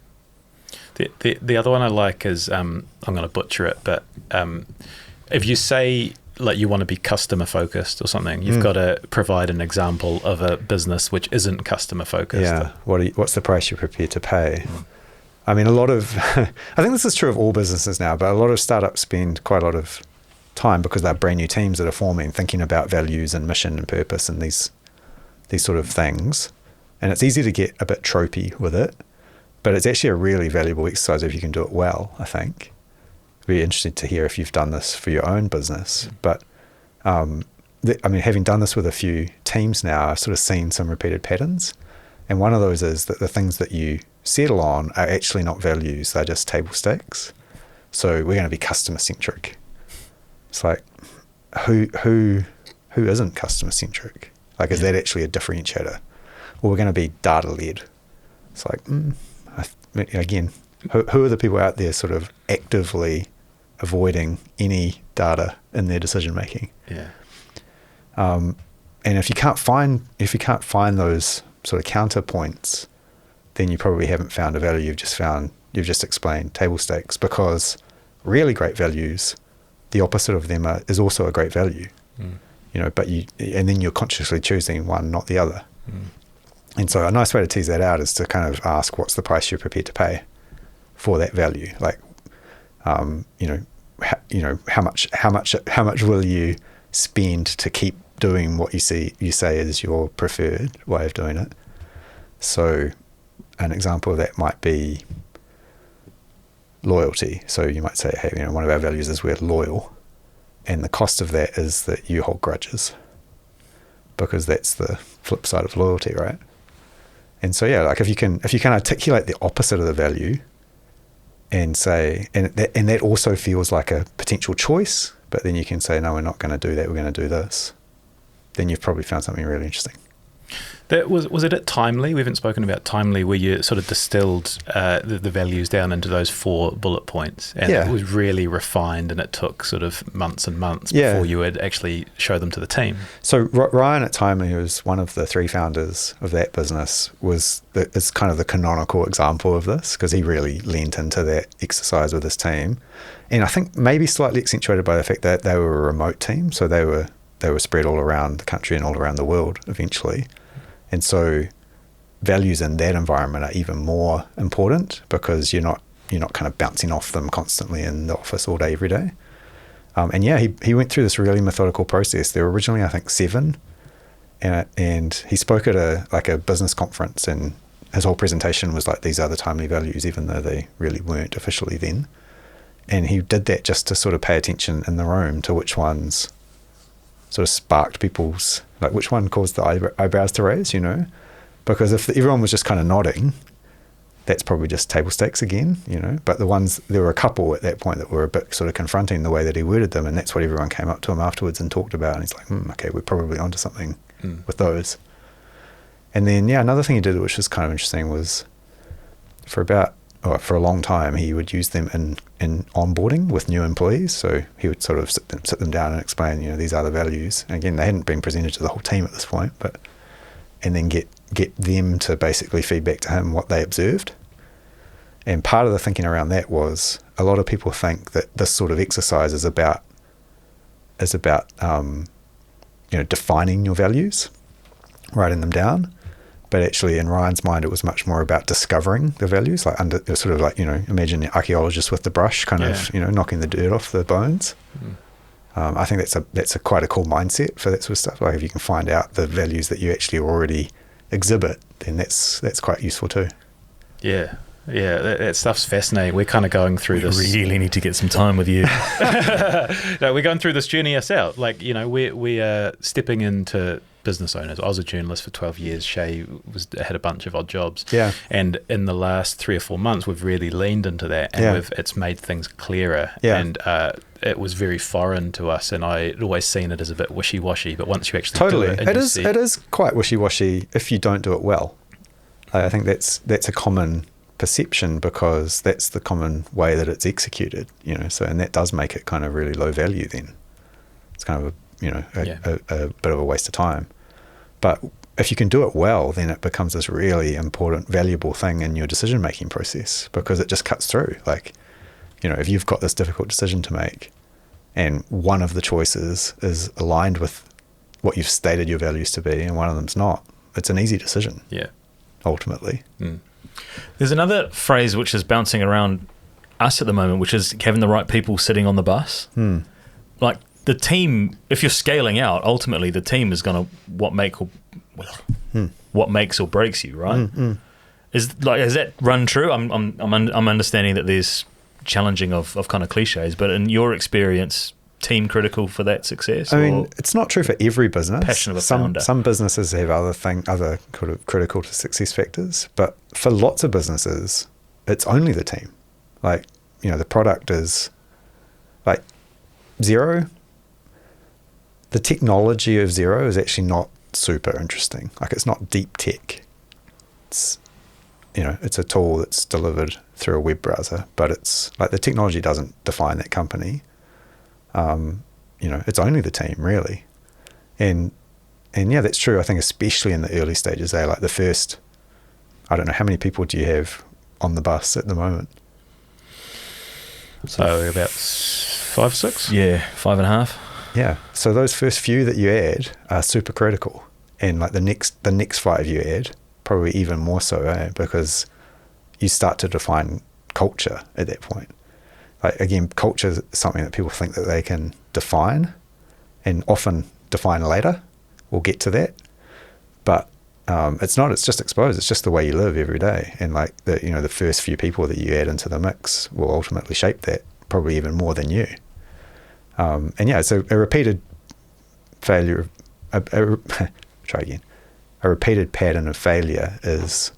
The other one I like is, I'm going to butcher it, but if you say like you want to be customer focused or something, you've got to provide an example of a business which isn't customer focused. Yeah. What's the price you're prepared to pay? I mean, a lot of, I think this is true of all businesses now, but a lot of startups spend quite a lot of time, because they're brand new teams that are forming, thinking about values and mission and purpose and these sort of things. And it's easy to get a bit tropey with it, but it's actually a really valuable exercise if you can do it well, I think. I'd be interested to hear if you've done this for your own business. But I mean, having done this with a few teams now, I've sort of seen some repeated patterns. And one of those is that the things that you settle on are actually not values, they're just table stakes. So we're going to be customer centric. It's like, who isn't customer centric? Like, is that actually a differentiator? Or we're going to be data led. It's like, again, who are the people out there sort of actively avoiding any data in their decision making? Yeah. And if you can't find those sort of counterpoints, then you probably haven't found a value. You've just explained table stakes, because really great values, the opposite of them is also a great value. But and then you're consciously choosing one, not the other. And so a nice way to tease that out is to kind of ask, what's the price you're prepared to pay for that value? Like, how much will you spend to keep doing what you say is your preferred way of doing it? So an example of that might be loyalty. So you might say, hey, one of our values is we're loyal, and the cost of that is that you hold grudges, because that's the flip side of loyalty, right? And so yeah, like if you can articulate the opposite of the value and say, and that also feels like a potential choice, but then you can say, no, we're not going to do that, we're going to do this, then you've probably found something really interesting. That was it at Timely? We haven't spoken about Timely, where you sort of distilled the values down into those 4 bullet points, and it was really refined, and it took sort of months and months before you would actually show them to the team. So Ryan at Timely, who's one of the 3 founders of that business, is kind of the canonical example of this, because he really leaned into that exercise with his team, and I think maybe slightly accentuated by the fact that they were a remote team, so they were spread all around the country and all around the world eventually. And so values in that environment are even more important, because you're not kind of bouncing off them constantly in the office all day, every day. He went through this really methodical process. There were originally, I think, 7, and he spoke at a business conference, and his whole presentation was like, these are the Timely values, even though they really weren't officially then. And he did that just to sort of pay attention in the room to which ones sort of sparked people's, like which one caused the eyebrows to raise, because if everyone was just kind of nodding, that's probably just table stakes again, but there were a couple at that point that were a bit sort of confronting the way that he worded them, and that's what everyone came up to him afterwards and talked about, and he's like, okay, we're probably onto something with those. And then another thing he did, which was kind of interesting, was for a long time he would use them in onboarding with new employees. So he would sort of sit them down and explain, these are the values. And again, they hadn't been presented to the whole team at this point, but and then get them to basically feed back to him what they observed. And part of the thinking around that was a lot of people think that this sort of exercise is about defining your values, writing them down. But actually, in Ryan's mind, it was much more about discovering the values, like imagine the archaeologist with the brush, kind of knocking the dirt off the bones. I think that's a quite a cool mindset for that sort of stuff. Like if you can find out the values that you actually already exhibit, then that's quite useful too. Yeah. Yeah, that stuff's fascinating. We're kind of going through this. We really need to get some time with you. No, we're going through this journey ourselves. Like, we are stepping into business owners. I was a journalist for 12 years. Shay had a bunch of odd jobs. Yeah. And in the last 3 or 4 months, we've really leaned into that, and it's made things clearer. Yeah. And it was very foreign to us, and I'd always seen it as a bit wishy-washy. But once you actually do it, and it is quite wishy-washy if you don't do it well. I think that's a common perception, because that's the common way that it's executed, so, and that does make it kind of really low value. Then it's kind of a bit of a waste of time. But if you can do it well, then it becomes this really important, valuable thing in your decision making process, because it just cuts through. Like, if you've got this difficult decision to make and one of the choices is aligned with what you've stated your values to be and one of them's not, it's an easy decision. Yeah. Ultimately. There's another phrase which is bouncing around us at the moment, which is having the right people sitting on the bus. Like the team, if you're scaling out, ultimately the team is going to what makes or breaks you, right? Is that run true? I'm understanding that there's challenging of kind of cliches, but in your experience, team critical for that success? I mean, it's not true for every business. Passion of a founder. Some businesses have other kind of critical to success factors, but for lots of businesses, it's only the team. Like, the product is like Xero. The technology of Xero is actually not super interesting. Like, it's not deep tech. It's it's a tool that's delivered through a web browser, but it's like the technology doesn't define that company. It's only the team, really. And yeah, that's true. I think especially in the early stages, like the first, I don't know, how many people do you have on the bus at the moment? So about 5, 6? Yeah, 5.5. Yeah. So those first few that you add are super critical. And like the next 5 you add, probably even more so, because you start to define culture at that point. Like, again, culture is something that people think that they can define and often define later. We'll get to that. But it's not, it's just exposed. It's just the way you live every day. And like the first few people that you add into the mix will ultimately shape that, probably even more than you. And yeah, so a repeated failure, try again. A repeated pattern of failure is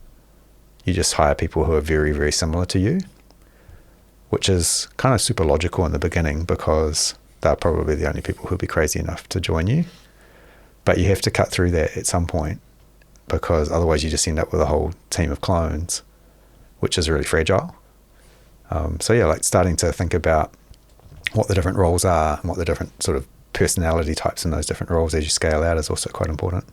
you just hire people who are very, very similar to you, which is kind of super logical in the beginning, because they're probably the only people who'll be crazy enough to join you. But you have to cut through that at some point, because otherwise you just end up with a whole team of clones, which is really fragile. So yeah, like starting to think about what the different roles are and what the different sort of personality types in those different roles as you scale out is also quite important.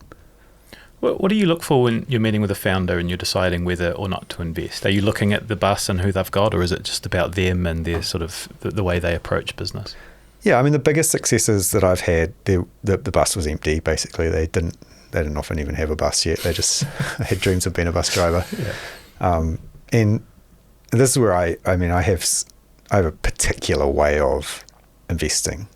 What do you look for when you're meeting with a founder and you're deciding whether or not to invest? Are you looking at the bus and who they've got, or is it just about them and their sort of the way they approach business? Yeah, I mean, the biggest successes that I've had, the bus was empty. Basically, they didn't often even have a bus yet. They just had dreams of being a bus driver. Yeah. And this is where I have a particular way of investing,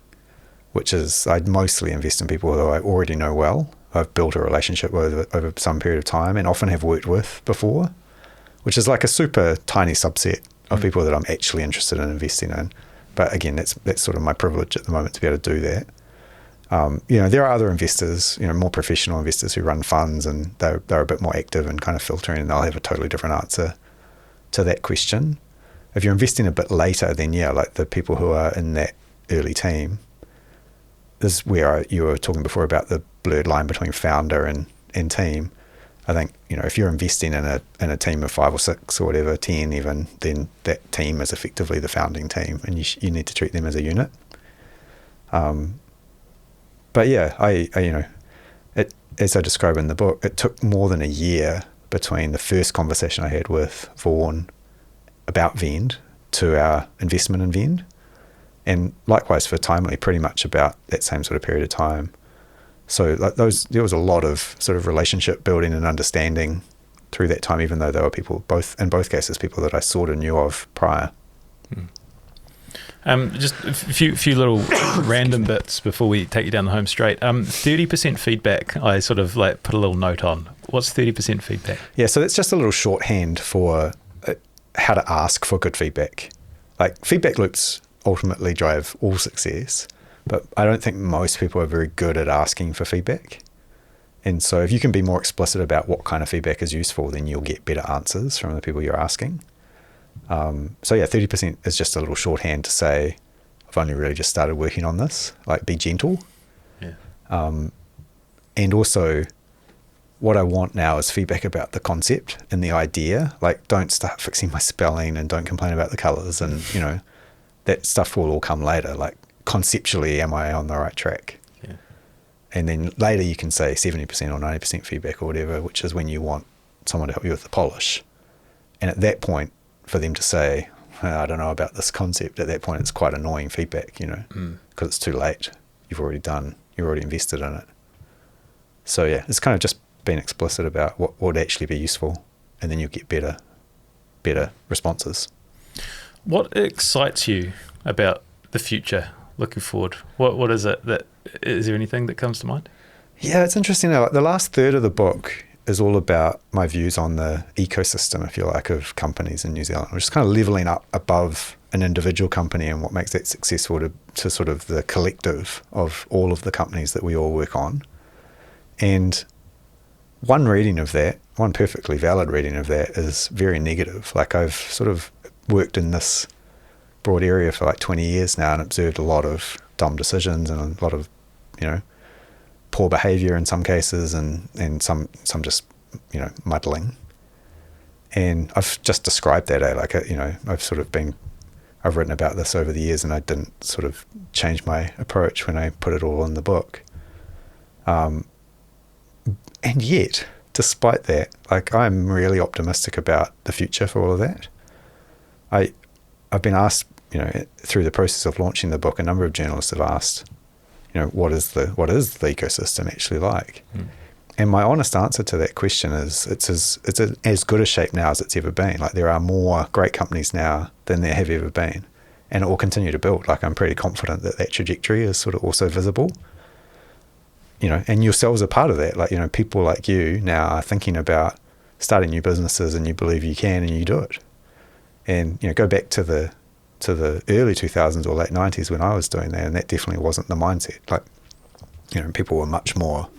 which is I'd mostly invest in people who I already know well. I've built a relationship with over some period of time and often have worked with before, which is like a super tiny subset of people that I'm actually interested in investing in. But again, that's sort of my privilege at the moment to be able to do that. There are other investors, more professional investors who run funds, and they're a bit more active and kind of filtering, and they'll have a totally different answer to that question. If you're investing a bit later, then yeah, like the people who are in that early team, this is where you were talking before about the blurred line between founder and team. I think, if you're investing in a team of 5 or 6 or whatever, 10 even, then that team is effectively the founding team, and you need to treat them as a unit. But yeah, I as I describe in the book, it took more than a year between the first conversation I had with Vaughan about Vend to our investment in Vend. And likewise for Timely, pretty much about that same sort of period of time. So there was a lot of sort of relationship building and understanding through that time, even though there were people, in both cases, people that I sort of knew of prior. Just a few little random bits before we take you down the home straight. 30% feedback, I sort of like put a little note on. What's 30% feedback? Yeah, so that's just a little shorthand for how to ask for good feedback. Like, feedback loops ultimately drive all success, but I don't think most people are very good at asking for feedback. And so if you can be more explicit about what kind of feedback is useful, then you'll get better answers from the people you're asking. So yeah, 30% is just a little shorthand to say, I've only really just started working on this. Like, be gentle. Yeah. And also, what I want now is feedback about the concept and the idea. Like, don't start fixing my spelling and don't complain about the colors, and that stuff will all come later. Like, conceptually, am I on the right track? Yeah. And then later you can say 70% or 90% feedback or whatever, which is when you want someone to help you with the polish. And at that point, for them to say, I don't know about this concept, at that point it's quite annoying feedback, because it's too late. You've already invested in it. So yeah, it's kind of just being explicit about what would actually be useful, and then you'll get better responses. What excites you about the future looking forward? What is it is there anything that comes to mind? Yeah, it's interesting. Like, the last third of the book is all about my views on the ecosystem, if you like, of companies in New Zealand. We're just kind of leveling up above an individual company and what makes that successful to sort of the collective of all of the companies that we all work on. And one perfectly valid reading of that is very negative. Like, I've sort of worked in this broad area for like 20 years now and observed a lot of dumb decisions and a lot of, poor behavior in some cases, and some just, muddling. And I've just described that, I've written about this over the years, and I didn't sort of change my approach when I put it all in the book. And yet, despite that, like, I'm really optimistic about the future for all of that. I've been asked, through the process of launching the book, a number of journalists have asked, what is the ecosystem actually like? And my honest answer to that question is it's as good a shape now as it's ever been. Like, there are more great companies now than there have ever been, and it will continue to build. Like, I'm pretty confident that trajectory is sort of also visible. And yourselves are part of that. Like, people like you now are thinking about starting new businesses, and you believe you can, and you do it. And go back to the early 2000s or late 90s when I was doing that, and that definitely wasn't the mindset. Like, people were much more,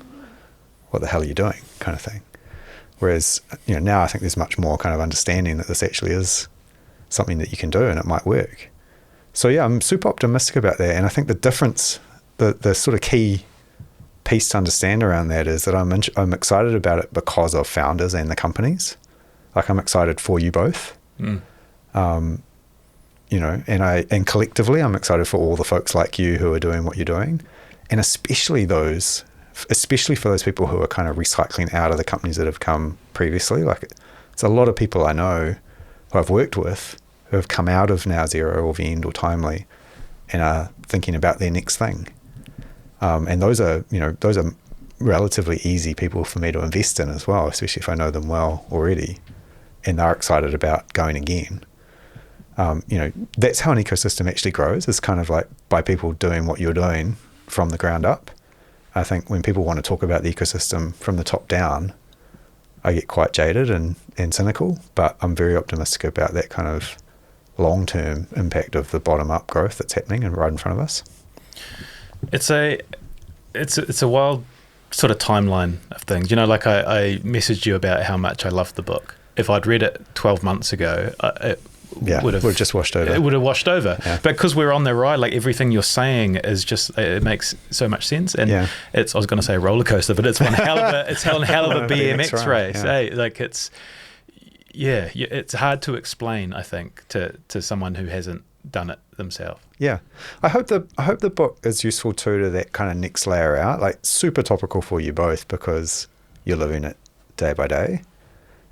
what the hell are you doing, kind of thing. Whereas, now I think there's much more kind of understanding that this actually is something that you can do and it might work. So yeah, I'm super optimistic about that. And I think the difference, the sort of key piece to understand around that is that I'm excited about it because of founders and the companies. Like, I'm excited for you both. And collectively, I'm excited for all the folks like you who are doing what you're doing, and especially for those people who are kind of recycling out of the companies that have come previously. Like, it's a lot of people I know who I've worked with who have come out of now Xero or Vend or Timely and are thinking about their next thing. And those are relatively easy people for me to invest in as well, especially if I know them well already, and they're excited about going again. That's how an ecosystem actually grows, is kind of like by people doing what you're doing from the ground up. I think when people want to talk about the ecosystem from the top down, I get quite jaded and cynical, but I'm very optimistic about that kind of long-term impact of the bottom-up growth that's happening and right in front of us. It's a wild sort of timeline of things. Like, I messaged you about how much I loved the book. If I'd read it 12 months ago, it would have just washed over. It would have washed over. Yeah. But because we're on the ride, like, everything you're saying is just, it makes so much sense. And I was going to say roller coaster, but it's one hell of a BMX race. Yeah. Hey, like, it's hard to explain, I think, to someone who hasn't done it themselves. Yeah. I hope the book is useful too to that kind of next layer out, like super topical for you both because you're living it day by day.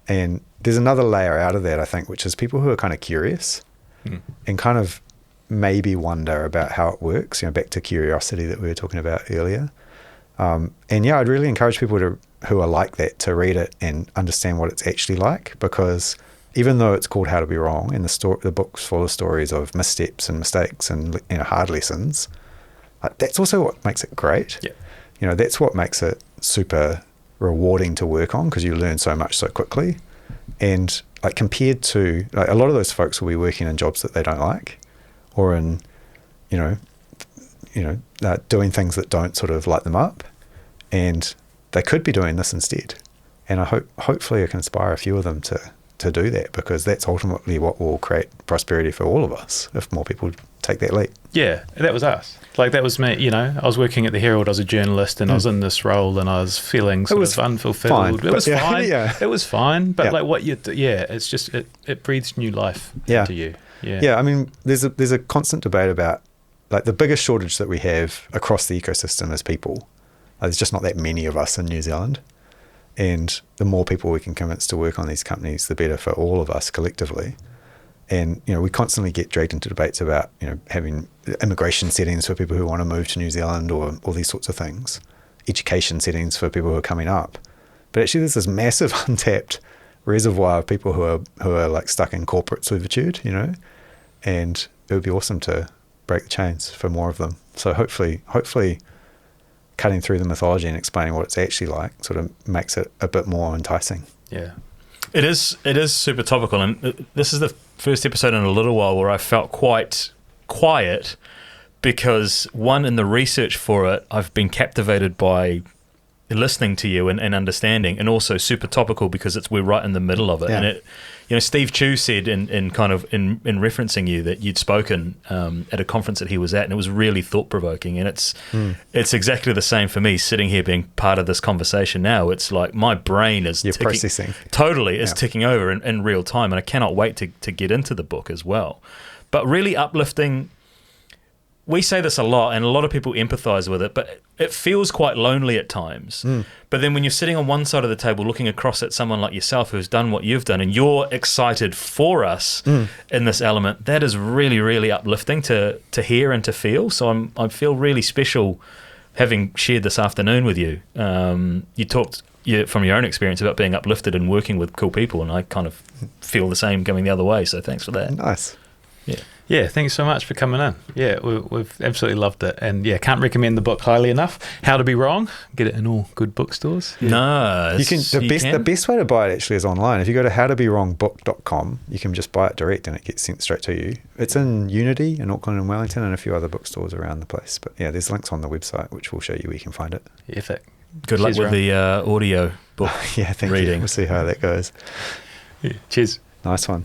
And there's another layer out of that, I think, which is people who are kind of curious and kind of maybe wonder about how it works, back to curiosity that we were talking about earlier. And yeah, I'd really encourage people who are like that to read it and understand what it's actually like, because even though it's called How to Be Wrong, and the book's full of stories of missteps and mistakes and hard lessons, that's also what makes it great. Yeah. That's what makes it super rewarding to work on, because you learn so much so quickly. And like compared to a lot of those folks will be working in jobs that they don't like, or in doing things that don't sort of light them up, and they could be doing this instead. And hopefully I can inspire a few of them to do that, because that's ultimately what will create prosperity for all of us if more people take that leap. Yeah, that was us. Like, that was me. I was working at the Herald. I was a journalist, and I was in this role, and I was feeling sort of unfulfilled. Fine, it was fine. Yeah. It was fine. But like what it's just it breathes new life into you. Yeah. Yeah. I mean, there's a constant debate about like the biggest shortage that we have across the ecosystem is people. There's just not that many of us in New Zealand. And the more people we can convince to work on these companies, the better for all of us collectively. And, we constantly get dragged into debates about, having immigration settings for people who want to move to New Zealand, or all these sorts of things, education settings for people who are coming up. But actually there's this massive untapped reservoir of people who are like stuck in corporate servitude, and it would be awesome to break the chains for more of them. So hopefully cutting through the mythology and explaining what it's actually like sort of makes it a bit more enticing. Yeah. It is super topical, and this is the first episode in a little while where I felt quite quiet, because one, in the research for it, I've been captivated by listening to you and understanding, and also super topical because we're right in the middle of it. Yeah. And Steve Chu said in referencing you that you'd spoken at a conference that he was at, and it was really thought provoking. And it's exactly the same for me sitting here being part of this conversation now. It's like my brain is processing ticking over in real time, and I cannot wait to get into the book as well. But really uplifting. We say this a lot, and a lot of people empathize with it, but it feels quite lonely at times. But then when you're sitting on one side of the table looking across at someone like yourself who's done what you've done, and you're excited for us in this element, that is really, really uplifting to hear and to feel. So I feel really special having shared this afternoon with you. You talked from your own experience about being uplifted and working with cool people, and I kind of feel the same going the other way, so thanks for that. Nice. Yeah, thanks so much for coming in. Yeah, we've absolutely loved it. And yeah, can't recommend the book highly enough. How to Be Wrong. Get it in all good bookstores. Yeah. No. The best way to buy it actually is online. If you go to howtobewrongbook.com, you can just buy it direct and it gets sent straight to you. It's in Unity in Auckland and Wellington and a few other bookstores around the place. But yeah, there's links on the website which will show you where you can find it. Perfect. Good luck with the audio book yeah, thank reading. you. We'll see how that goes. Yeah, cheers. Nice one.